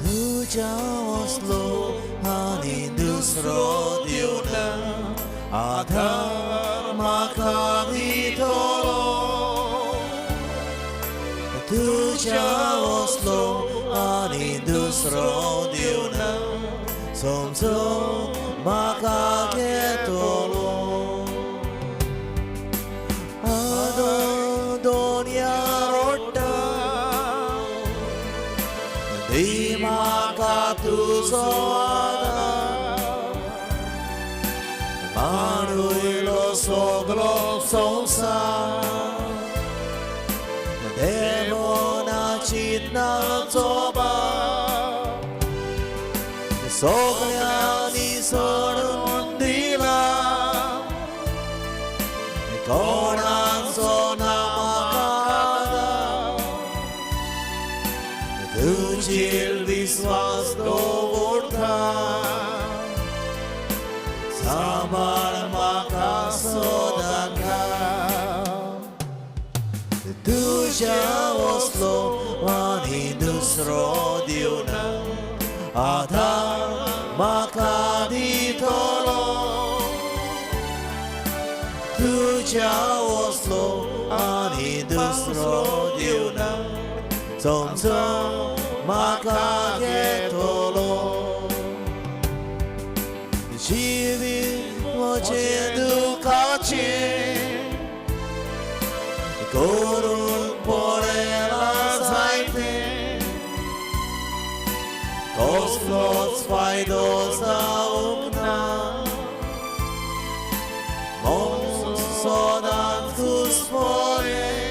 तुझ्या वसलो आनी दुसरो दिवना, आधार म्हाका दितलो. तुझ्या वसलो आनी दुसरो दिवना, समजो म्हाका घेतलो. दोनया रोडटा दी म्हाका तुजो आदार. माडूयलो सगलो संवसार, देवना चिंतनाचो भार सगळ्यांनी सोडून दिला. कोणाचो ना म्हाका तुजेर विश्वास दवरता. सांबाळ म्हाका सदां घाल. तुज्या वसलो आनी दुसरो देव ना आधार म्हाका दितलो तुज्या वसलो आनी दुसरो देव ना समजून म्हाका घेतलो जिवीत म्हजें दुखाचें करून पळयलां जायतें कसलोच फायदो जावंक ना मन सदांच घुस्पलें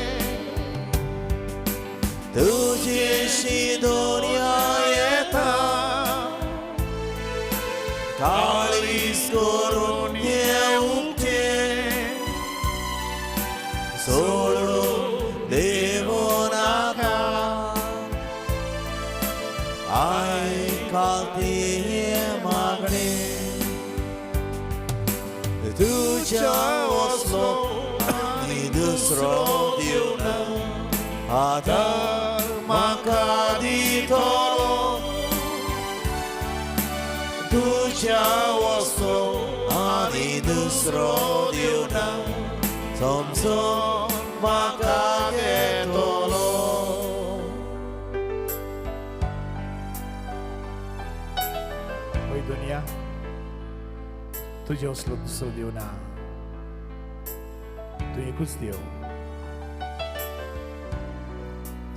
तुजेशी दुनिया येता काळीज करून येवचें सोडून देवो नाका आयकाती मागणें तुज्या वसलो आनी दुसरो देव ना आधार म्हाका दितलो तुज्या वसलो आनी दुसरो देव ना समजून म्हाका घेतलो ओय दुनिया तुजे असलो दुसरो देव ना तू एकूच देव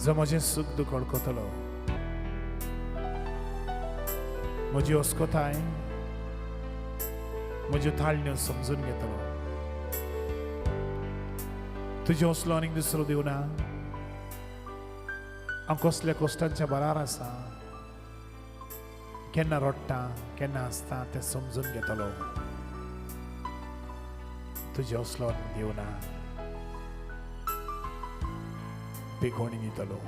जो म्हजें सुख दूख वळखतलो म्हजी अस्कोताय म्हज्यो ताळण्यो समजून घेतलो तुजे असलो आनीक दुसरो देव ना हांव कसल्या कश्टांच्या बरार आसा केन्ना रडटा केन्ना हसता तें समजून घेतलो तुजे असलो देव ना बेगोणी दितलो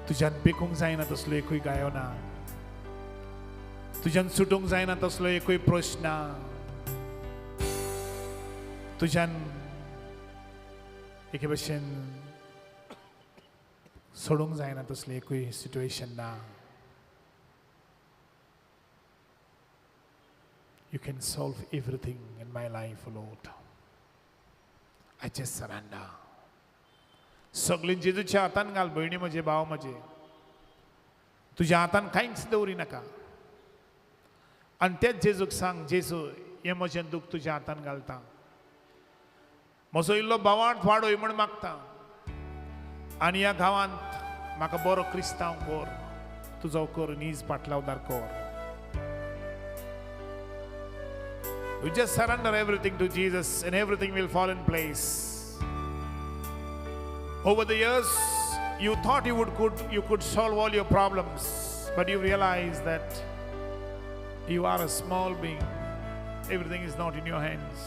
तुज्यान बेकूंक जायना तसलो एकूय गायो ना तुज्यान सुटूंक जायना तसलो एकूय प्रश्न ना तुज्यान एके भशेन सोडूंक जायना तसलें एकूय सिट्युएशन ना You can solve everything in my life, Lord. I just surrender. सगळीं जेजूच्या हातान घाल भयणी म्हजे भाव म्हजे तुज्या हातान कांयच दवरी नाका आनी तेच जेजूक सांग जेजू हें म्हजें दूख तुज्या हातान घालता म्हजो इल्लो भावार्थ वाडोय म्हण मागता आनी ह्या गांवांत म्हाका बरो क्रिस्तांव कर तुजो कर नीज पाटलावदार कर You just surrender everything to Jesus and everything will fall in place. Over the years, you thought you could solve all your problems, but you realize that you are a small being. Everything is not in your hands.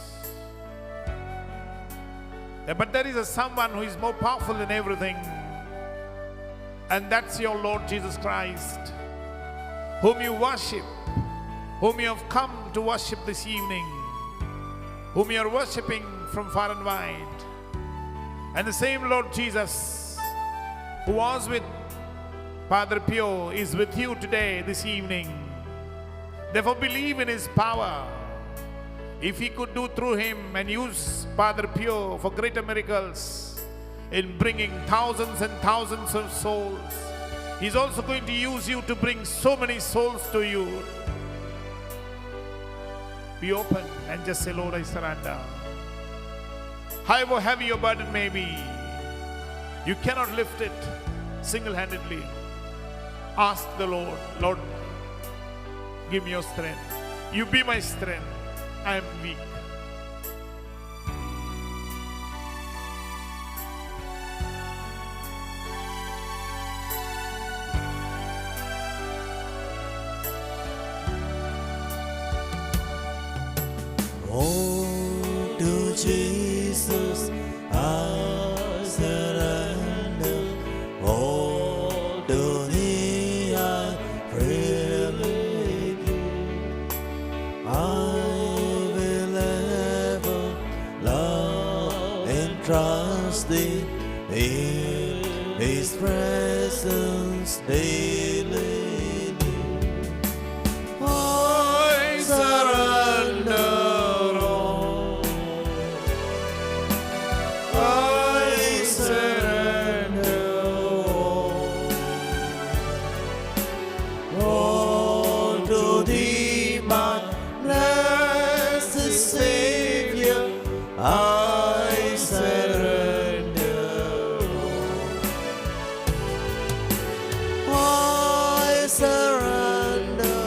But there is someone who is more powerful than everything, and that's your Lord Jesus Christ, whom you worship, whom you have come to worship this evening, whom you are worshipping from far and wide. And the same Lord Jesus who was with Father Pio is with you today, this evening. Therefore believe in his power. If he could do through him and use Father Pio for greater miracles in bringing thousands and thousands of souls, he's also going to use you to bring so many souls to you. Be open and just say, Lord, I surrender. However heavy your burden may be, you cannot lift it single-handedly. Ask the Lord, Lord, give me your strength. You be my strength. I am weak. Oh, to Jesus I surrender. Oh, to Thee I freely give. I will ever love and trust Thee in His presence daily near. I surrender all. I surrender all to Thee, my blessed Savior. I surrender all. I surrender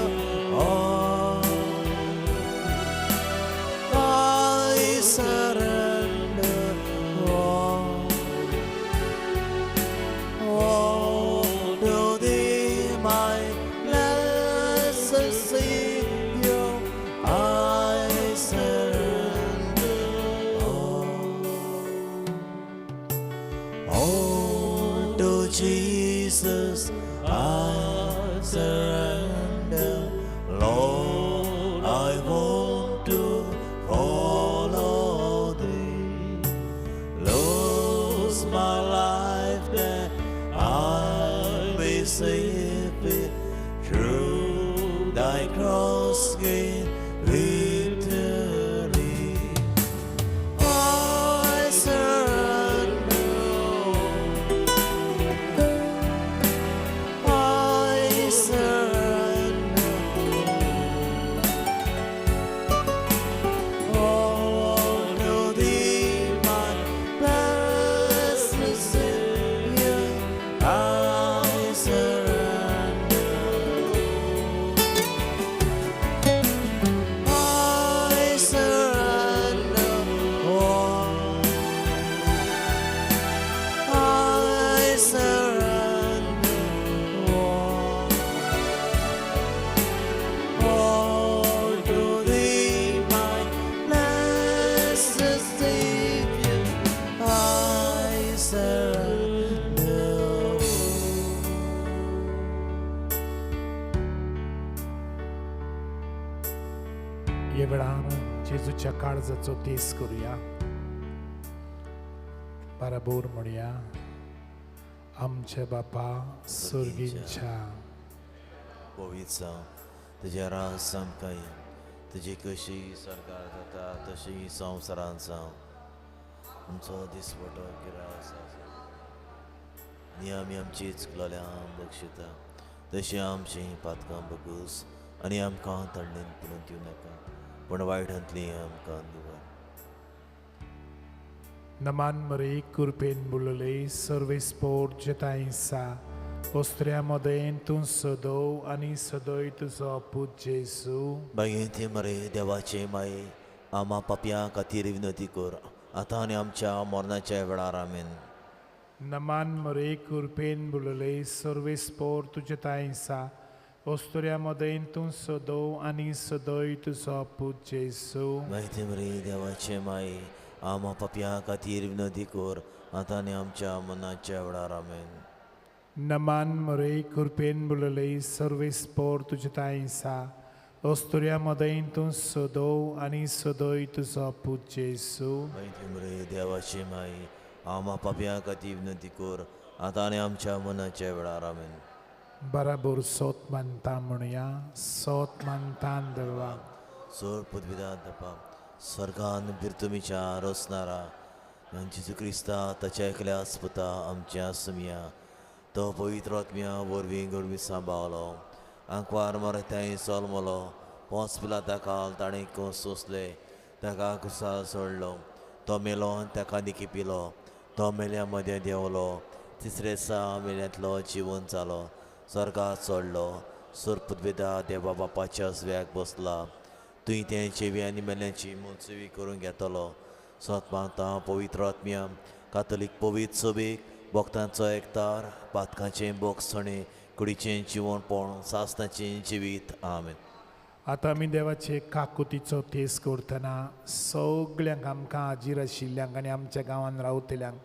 all. I surrender all. All to Thee, my blessed Savior. I surrender all. All to Jesus I surrender. Lord, I want to follow Thee. Lose my life that I may save it. Through Thy cross gain victory. I surrender all. I surrender all to Thee, my blessed Savior. I surrender. I surrender all. I surrender all to Thee, my blessed Savior. I surrender. या वेळार जेजूच्या काळजाचो तेस करूया. बाराबोर म्हणूया. आमच्या बापा सुर्गींच्या. पवित्र जावं तुजे रास आमकां तुजी कशी सरकार जाता तशी संवसारांत जावं. आमचो दिसवटो गिरास आनी आमी आमचीच लोल्यां बक्षिता तशी आमची पातकां बगूस आनी आमकां तडणेन पडून दिवं नाका पूण वायटांतली आमकां निवड. नमान मरे कुरपेन बुलले सर्वेस पोर जतायसा Ostria modentum sodou ani sodoit zo put Jesu. Băieții mări देवाचे माये आम्हा पापया खातीर विनंती कर आतां आनी आमच्या मरणाच्या वेळार आमेन. Naman mare curpen bulele Sarves पोर तुझे ताईसा Ostria modentum sodou ani sodoit zo put Jesu. बăieții मări देवाचे माये आम्हा पापया खातीर विनंती कर आतां आनी आमच्या मरणाच्या वेळार आमेन. Naman mare curpen bulele Sarves पोर तुझे ताईसा Ostria modentum sodou ani sodoit zo put Jesu. बăieții मări देवाचे माये आम्हा पापया खातीर विनंती कर आतां आनी आमच्या मरणाच्या वेळार आमेन. Barabur sot mantam म्हणूया. Sot mantan देवा. सोर पदवीदार दपा स्वर्गान बिरतुमीच्या रोसनारा जेजू क्रिस्ता ताच्या एकल्या आस्पता आमच्या सुमिया तो पवित्र आत्म्या वरवीं घडवी सांबाळलो आंकवार मरताय सोलमलो पोंच पिला ताका ताणें सोंसले ताका कुसाळ सोडलो तो मेलो ताका दिकी पिलो तो मेल्या मदें देंवलो तिसरे दिसा मेल्यांतलो जिवन जालो स्वर्गात सोडलो सोर पदवीदार देवा बापाच्या सव्याक बसला तुवें तें जेवी आनी मेल्यांची मोनसुवी करून घेतलो सोत मागता पवित्र आत्म्या कातोलीक पवित्र सभेक भक्तांचो एकतार पातकांचें बोगसणे कुडीचें जिवन पळोवन सासणाचें जिवीत आमेन. आतां आमी देवाचे काकुतीचो तेस करतना सगल्यांक आमकां हाजीर आशिल्ल्यांक आनी आमच्या गांवांत रावतल्यांक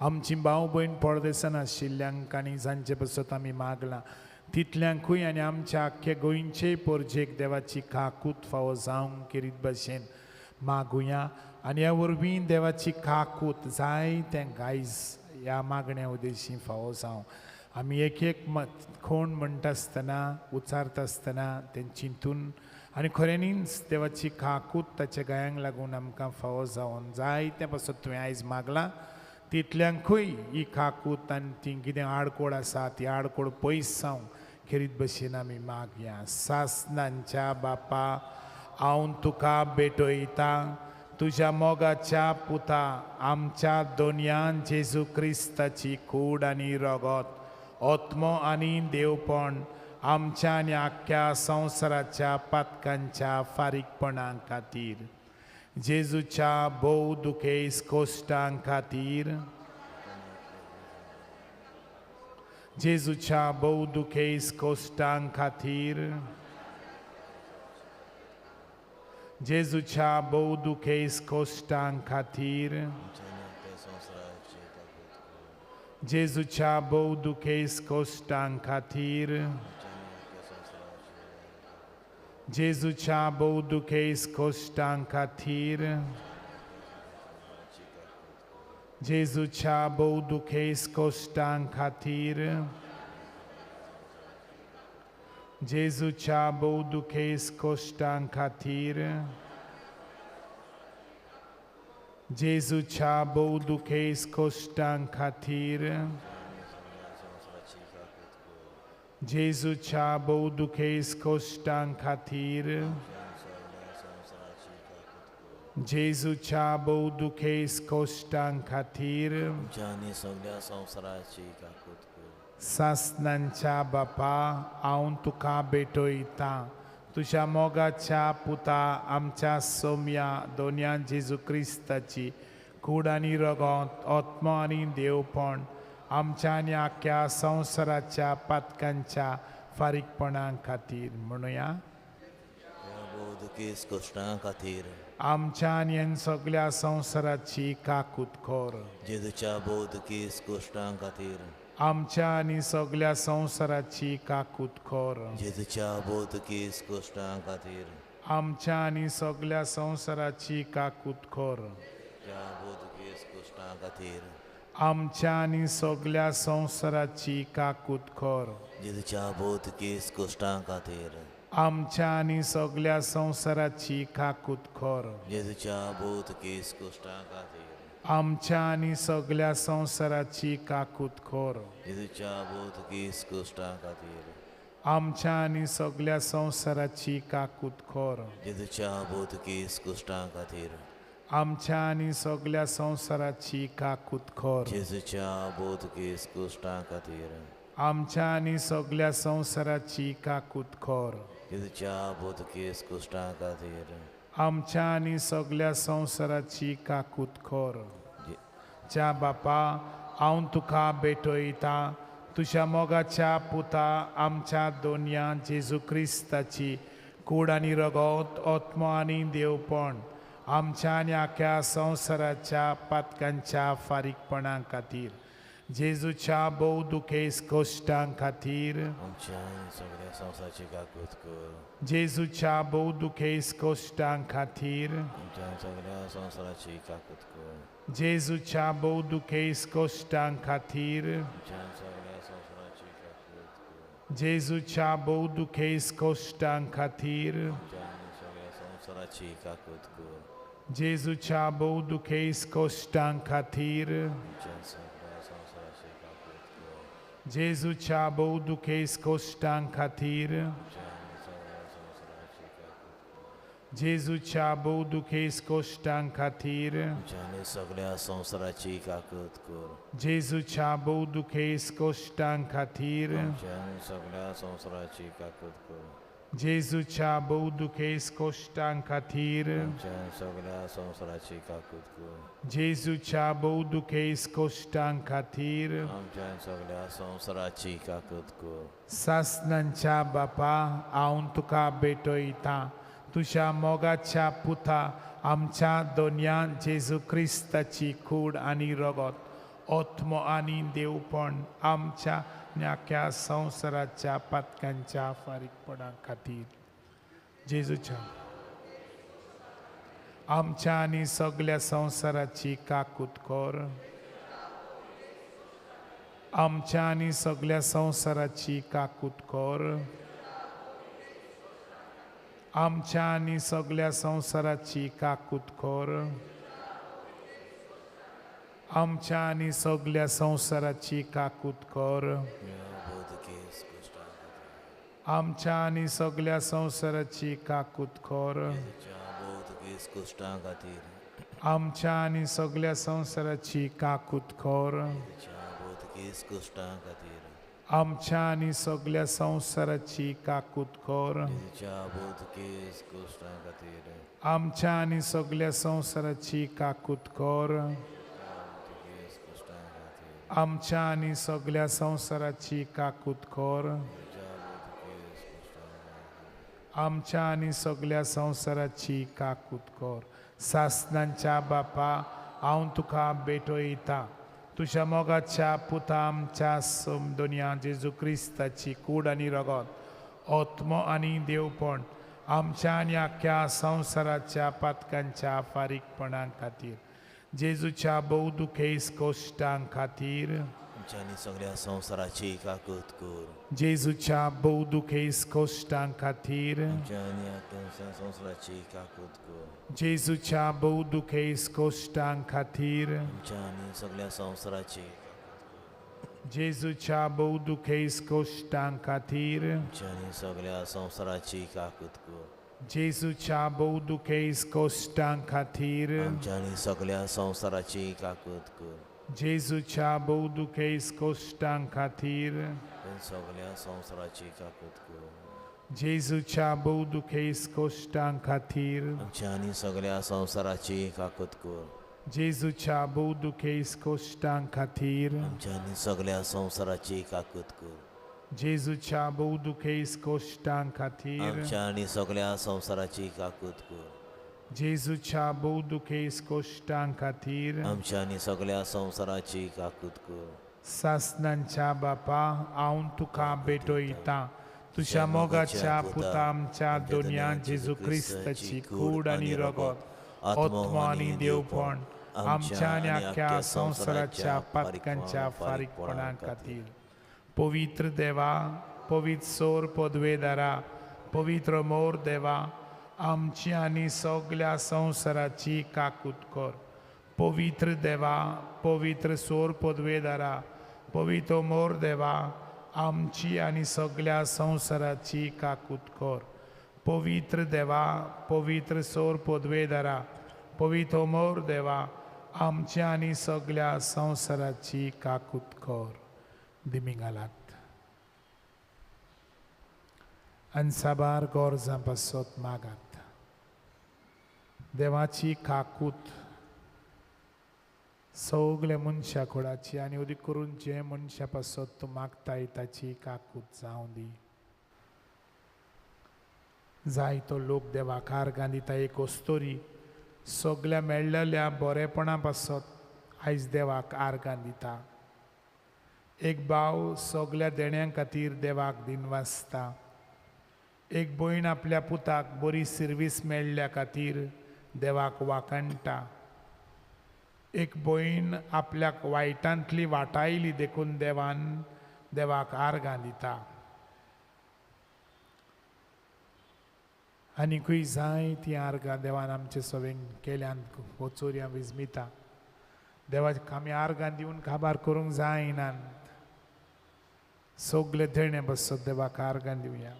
आमची भाव भयण परदेसान आशिल्ल्यांक आनी जांचे बसत आमी मागलां तितल्यांकूय आनी आमच्या आख्खे गोंयचे परजेक देवाची काकूत फावो जावंक केरीत भाशेन मागुया आनी ह्या वरवीं देवाची काकूत जाय तें गायज ह्या मागण्या उद्देशी फावो जावं. आमी एक एक कोण म्हणटा आसतना उचारता आसतना तें चिंतून आनी खऱ्यांनीच देवाची काकूत ताच्या गायांक लागून आमकां फावो जावन जायते पासून तुवें आयज मागलां तितल्यांकूय ही काकूत आनी ती कितें आडकोड आसा ती आडकोड पयस जावं खेरीत भशेन आमी मागया. सासणांच्या बापा हांव तुका भेटयता तुज्या मोगाच्या पुता आमच्या दोनयान जेजू क्रिस्ताची कूड आनी रगत आत्मो आनी देवपण आमच्या आनी आख्या संवसाराच्या पातकांच्या फारीकपणां खातीर जेजूच्या भोव दुखेस्त कोश्टां खातीर जेजूच्या भोव दुखेस्त कोश्टां खातीर जेजूच्या भोव दुखेस्त कोश्टां खातीर जेजूच्या भोव दुखेस्त कोश्टां खातीर जेजूच्या भोव दुखेस्त कोश्टां खातीर जेजूच्या भोव दुखेस्त कोश्टां खातीर जेजूच्या भोव दुखेस्त कोश्टां खातीर जेजूच्या भोव दुखेस्त कोश्टां खातीर जेजूच्या भोव दुखेस्त कोश्टां खातीर जेजूच्या भोव दुखेस्त कोश्टां खातीर आनी सगळ्या संवसाराची काकूत कर. सासणांच्या बापा हांव तुका भेटयता तुज्या मोगाच्या पुता आमच्या सोम्या दोनया जेजू क्रिस्ताची कूड आनी रगत आत्मो आनी देवपण आमच्या आनी आख्या संवसाराच्या पातकांच्या फारीकपणां खातीर म्हणुया. दुखेस्त कोश्टां खातीर आमच्या आनी ह्या सगळ्या संवसाराची काकूत कर. जेजूच्या भोव दुखेस्त कोश्टां खातीर आमच्या आनी सगळ्या संवसाराची काकूत कर. जेजूच्या भोव दुखेस्त कोश्टां खातीर आमच्या आनी सगळ्या संवसाराची काकूत कर. भोव दुखेस्त कोश्टां खातीर आमच्या आनी सगळ्या संवसाराची काकूत कर. जेजूच्या भोव दुखेस्त कोश्टां खातीर आमच्या आनी सगळ्या संवसाराची काकूत कर. जेजूच्या भोव दुखेस्त कोश्टां खातीर आमच्या आनी सगळ्या संवसाराची काकूत कर. जेजूच्या भोव दुखेस्त कोश्टां खातीर आमच्या आनी सगळ्या संवसाराची काकूत कर. जेजूच्या भोव दुखेस्त कोश्टां खातीर आमच्या आनी सगळ्या संवसाराची काकूत कर. जेजूच्या भोव दुखेस्त कोश्टां खातीर आमच्या आनी सगळ्या संवसाराची काकूत कर. जेजूच्या भोव दुखेस्त कोश्टां खातीर आमच्या आनी सगळ्या संवसाराची काकूत कर. च्या बापा हांव तुका भेटयता तुज्या मोगाच्या पुता आमच्या दोनया जेजू क्रिस्ताची कूड आनी रगत आत्मो आनी देवपण आमच्या आनी आख्या संवसाराच्या पातकांच्या फारीकपणां खातीर जेजूच्या भोव दुखेस्त कोश्टां खातीर आमच्या आनी सगळ्या संवसाराची काकूत कर. जेजूच्या भोव दुखेस्त कोश्टां खातीर आमच्या आनी सगळ्या संवसाराची काकूत कर. जेजूच्या भोव दुखेस्त कोश्टां खातीर आमच्या आनी सगळ्या संवसाराची काकूत कर. जेजूच्या भोव दुखेस्त कोश्टां खातीर आमच्या आनी सगळ्या संवसाराची काकूत कर. जेजूच्या भोव दुखेस्त कोश्टां खातीर आमच्या आनी सगळ्या संवसाराची काकूत कर. जेजूच्या भोव दुखेस्त कोश्टां खातीर आमच्या आनी सगळ्या संवसाराची काकूत कर. जेजूच्या भोव दुखेस्त कोश्टां खातीर आमच्या आनी सगळ्या संवसाराची काकूत कर. जेजूच्या भोव दुखेस्त कोश्टां खातीर आमच्या आनी सगळ्या संवसाराची काकूत कर. जेजूच्या भोव दुखेस्त कोश्टां खातीर आमच्या आनी सगळ्या संवसाराची काकूत कर. जेजूच्या भोव दुखेस्त कोश्टां खातीर आमच्या आनी सगळ्या संवसाराची काकूत कर. सासणांच्या बापा हांव तुका भेटयता तुज्या मोगाच्या पुता आमच्या दोनया जेजू क्रिस्ताची कूड आनी रगत आत्मो आनी देवपण आमच्या आख्या संवसाराच्या पातकांच्या फारीकपणां खातीर जेजूच्या आमच्या आनी सगळ्या संवसाराची काकूत कर. आमच्या आणि सगळ्या संसाराची काकूत कर. आमच्या आणि सगळ्या संसाराची काकूत कर. आमच्या आणि सगळ्या संसाराची काकूत कर. आमच्या आणि सगळ्या संसाराची काकूत कर. आमच्या आणि सगळ्या संसाराची काकूत कर. आमच्या आणि सगळ्या संसाराची काकूत कर. आमच्या आणि सगळ्या संसाराची काकूत कर. आमच्या आणि सगळ्या संसाराची काकूत कर. आमच्या आणि सगळ्या संसाराची काकूत कर. सासनांच्या बापा हांव तुका भेटयता. तुझ्या मोगाच्या पुता आमच्या दोनया जेजू क्रिस्ताची कूड आनी रगत आत्मो आनी देवपण आमच्या आनी आख्या संसाराच्या पातकांच्या फारीकपणा खातीर जेजूच्या बहुदुखेस कोश्टां खातीर आमच्या सगळ्या संसाराची काकूत कर. जेजूच्या बहुदुखेस कोश्टां खातीर आमच्या संसाराची काकूत कर. जेजूच्या बहुदुखेस कोश्टां खातीर आमच्या सगळ्या संसाराची जेजूच्या बहुदुखेस कोश्टां खातीर आमच्या सगळ्या संसाराची काकूत कर. जेजूच्या बहुदुखेस कोश्टां खातीर आमच्या सगळ्या संसाराची काकूत कर. जेजूच्या बहुदुखेस कोश्टां खातीर सगळ्या संसाराची काकूत कर. जेजूच्या बहुदुखेस कोश्टां खातीर आमच्या सगळ्या संसाराची काकूत कर. जेजूच्या बहुदुखेस कोश्टां खातीर आमच्या सगळ्या संसाराची काकूत कर. जेजूच्या बहुदुखेस कोश्टां खातीर आमच्या सगळ्या संसाराची काकूत कर. जेजूच्या बहुदुखेस कोश्टां खातीर आमच्या सगळ्या संसाराची काकूत कर. सासनांच्या बापा हांव तुका भेटयता. तुझ्या मोगाच्या पुता आमच्या दोनया जेजू क्रिस्ताची कूड आनी रगत आत्मो आनी देवपण आमच्या आनी आख्या संसाराच्या पातकांच्या फारीकपणा खातीर पवित्र देवा, पवित्र सोर पदवेदारा, पवित्र मोर देवा आमची आनी सगळ्या संसाराची काकूत कर. पवित्र देवा, पवित्र सोर पदवेदारा, पवित्र मोर देवा आमची आनी सगळ्या संसाराची काकूत कर. पवित्र देवा, पवित्र सोर पदवेदारा, पवित्र मोर देवा आमच्या आनी सगळ्या संसाराची काकूत कर. दिमी घालात आनी साबार गोरजां पासत मागात. देवाची काकूत सगळे मनशा खोडाची आनी उदीक करून जे मनशा पासत तूं मागताय ताची काकूत जावं दी. जायतो लोक देवाक आर्गां दिता. एक वस्तोरी सगळ्या मेळ्ळल्या बरेपणा पासत आयज देवाक आर्गां दिता. एक भाव सगळ्या देण्यां खातीर देवाक दिनवासता. एक भयण आपल्या पुताक बरी सर्वीस मेळ्ळ्या खातीर देवाक वाकणटा. एक भयण आपल्याक वायटांतली वाटायली देखून देवाक आर्गां दिता. आनीकूय जायतीं आर्गां देवान आमचे सवेन केल्यांत वचोऱ्या विजमिता. देवाक आमी आर्गां दिवन काबार करूंक जायनात. सगळे देणे बसत देवाक आर्गां दिवया.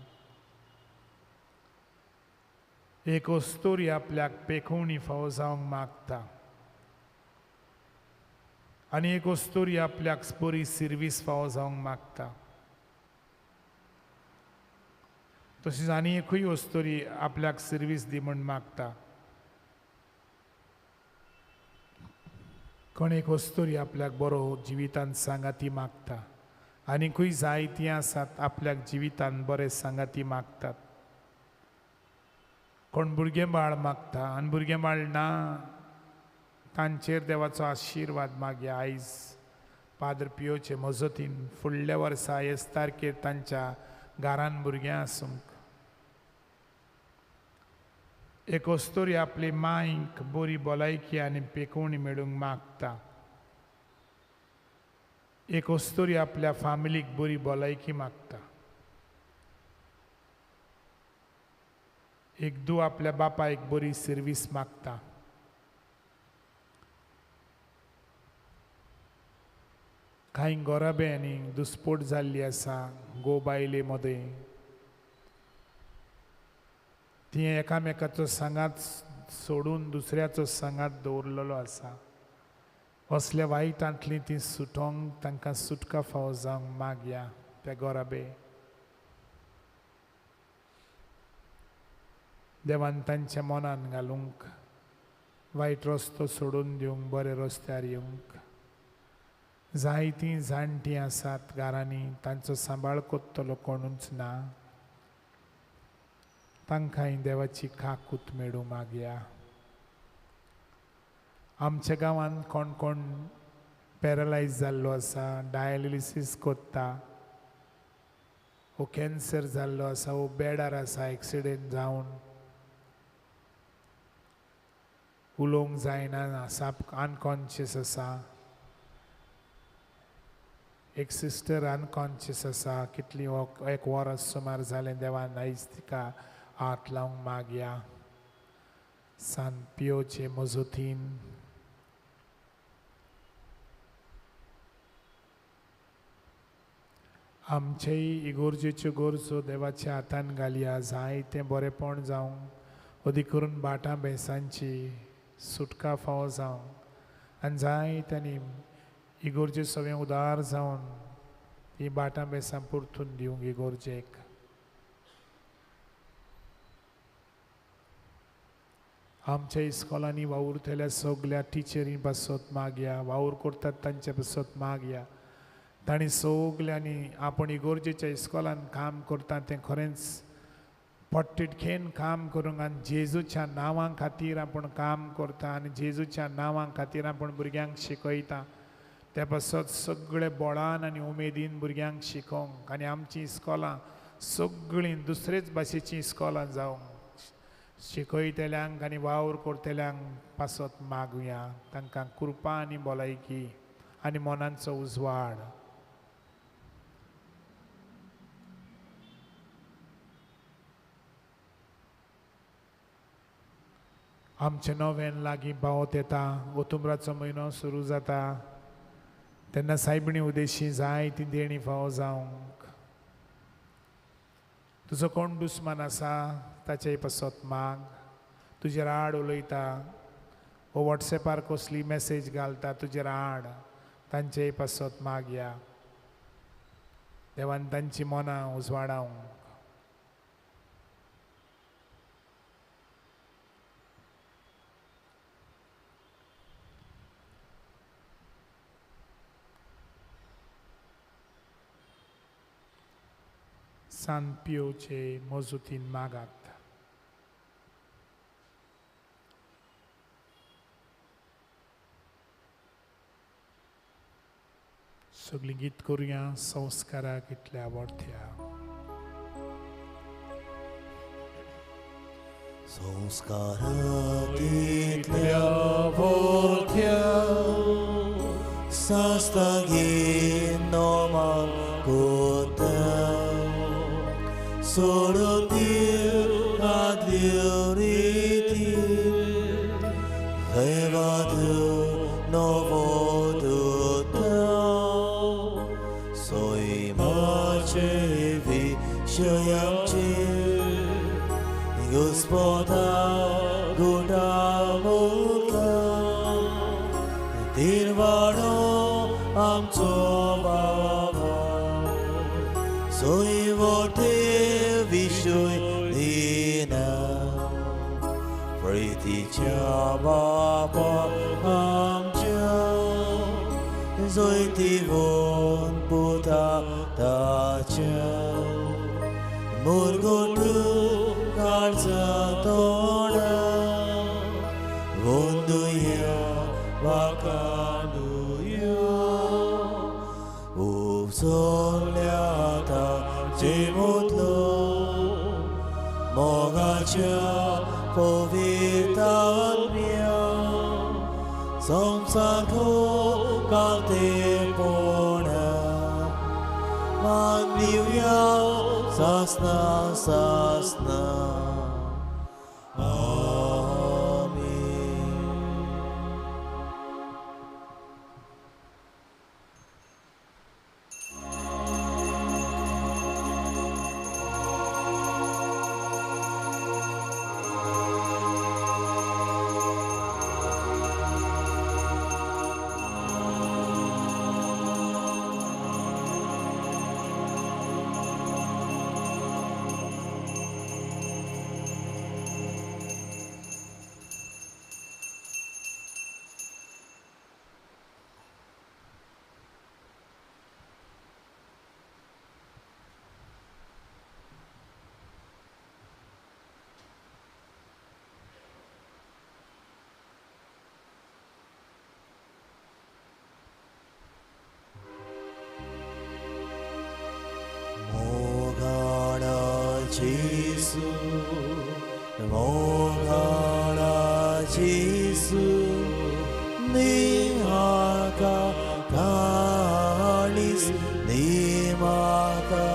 एक वस्तोरी आपल्याक पेखवणी फावो जावंक मागता आनी एक वस्तोरी आपल्याक बरी सर्वीस फावो जावंक मागता. तशीच आनी एकूय वस्तोरी आपल्याक सर्वीस दी म्हण मागता. कोण एक वस्तोरी आपल्याक बरो जिवितांत सांगाती मागता. आनीकूय जायतीं आसात आपल्याक जिवितांत बरे सांगाती मागतात. कोण भुरगें बाळ मागता आनी भुरगें बाळ ना तांचेर देवाचो आशिर्वाद मागया. आयज फादर पियोचे मजतीन फुडल्या वर्सा ह्याच तारखेर तांच्या घरान भुरग्यां आसूंक. एक वस्तोरी आपली मांयक बरी भलायकी आनी पेखवणी मेळूंक मागता. एक वस्तोरी आपल्या फॅमिलीक बरी भलायकी मागता. एक दू आपल्या बापायक बरी सर्वीस मागता. काही गोराब्यांनी दुस्फोट जाल्ली आसा गो बायले मदें. ती एकामेकाचो सांगात सोडून दुसऱ्याचो सांगात दवरलेलो आसा. असल्या वायटांतली ती सुटोंक तांकां सुटका फावो जावंक मागया त्या गोराबे. देवान तांच्या मनान घालूंक वायट रस्तो सोडून दिवंक बरे रस्त्यार येवंक. जायतीं जाणटीं आसात घरांनी, तांचो सांबाळ कोत्तलो कोणूच ना. तांकांय देवाची काकूत मेळूं मागया. आमच्या गांवांत कोण कोण पॅरलायज जाल्लो आसा, डायलिसीस कोत्ता, वो कॅन्सर जाल्लो आसा, वो बेडार आसा एक्सिडेंट जावन, उलोवंक जायना, साप अनकॉन्शियस आसा. एक सिस्टर अनकॉन्शियस आसा, कितली एक वरस सुमार जालें. देवान आयज तिका हात लावंक मागया. सान पियोचे मजतीन आमचेय इगोर्जेच्यो गोरजो देवाच्या हातान घालया. जायतें बरेपण जावंक, अदी करून बाटां बेसांची सुटका फावो जावंक, आनी जायत्यांनी इगोर्जे सगळें उदार जावन ही बाटां बेसां परतून दिवंक इगोर्जेक. आमच्या इस्कॉलांनी वावुरतल्या सगळ्या टिचरी बसत मागया, वावर करतात तांचे बसत मागया. तांणी सगल्यांनी आपण इगोर्जेच्या इस्कॉलान काम करता तें खरेंच पट्टिटखेन काम करूंक, आनी जेजूच्या नांवां खातीर आपण काम करता, आनी जेजूच्या नांवां खातीर आपण भुरग्यांक शिकयता. त्या पासत सगळे बोळान आनी उमेदीन भुरग्यांक शिकोवंक, आनी आमचीं इस्कॉलां सगळीं दुसरेच भाशेचीं इस्कॉलां जावंक, शिकयतल्यांक आनी वावर करतल्यांक पासत मागुया. तांकां कृपा आनी भलायकी आनी मनांचो उजवाड. आमचे नोवेन लागीं पावत येता. ओतुंबराचो म्हयनो सुरू जाता तेन्ना सायबिणी उदेशी जायतीं देणी फावो जावंक. तुजो कोण दुस्मान आसा ताचेय पासत माग. तुजेर आड उलयता, वो वॉट्सॅपार कसली मॅसेज घालता तुजेर आड, तांचेय पासत मागया. देवान तांची मनां उजवाडावंक. सान पियोचे मजतीन मागात. सगळीं गीत करुया संस्काराक इतल्या आवडत्या. संस्काराक इतल्या आवडत्या, सास्तागीन नोमान कोता. सोडोतील आदल्यो रिती, हैवाद्यो नवोदोता. Sojmacie wysiąjamcie, Gospoda godamota. Tirvano amco baba, Sojvote wysiąj dina. Priticia baba amcia, Zojtivon puta tacia. Murgotu kalza toda, Vonduya vakanuya. Upsolyata cimutlo, Mogacia povitatmia. Samsakho kate pona, Hallelujah, Sasna, Sasna. Amen. Jesu, Mogana Jesu, Nihaka Kalis, Nimaka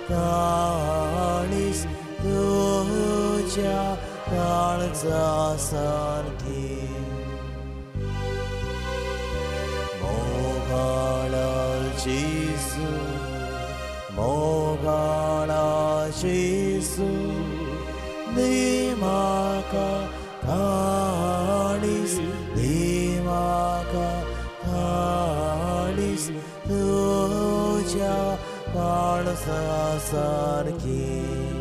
Kalis, Tuja Kalza Sarki. Mogana Jesu, Mogana Jesu, Nimaka Kalis, Nimaka Kalis, Tuja Kalsa Sarki.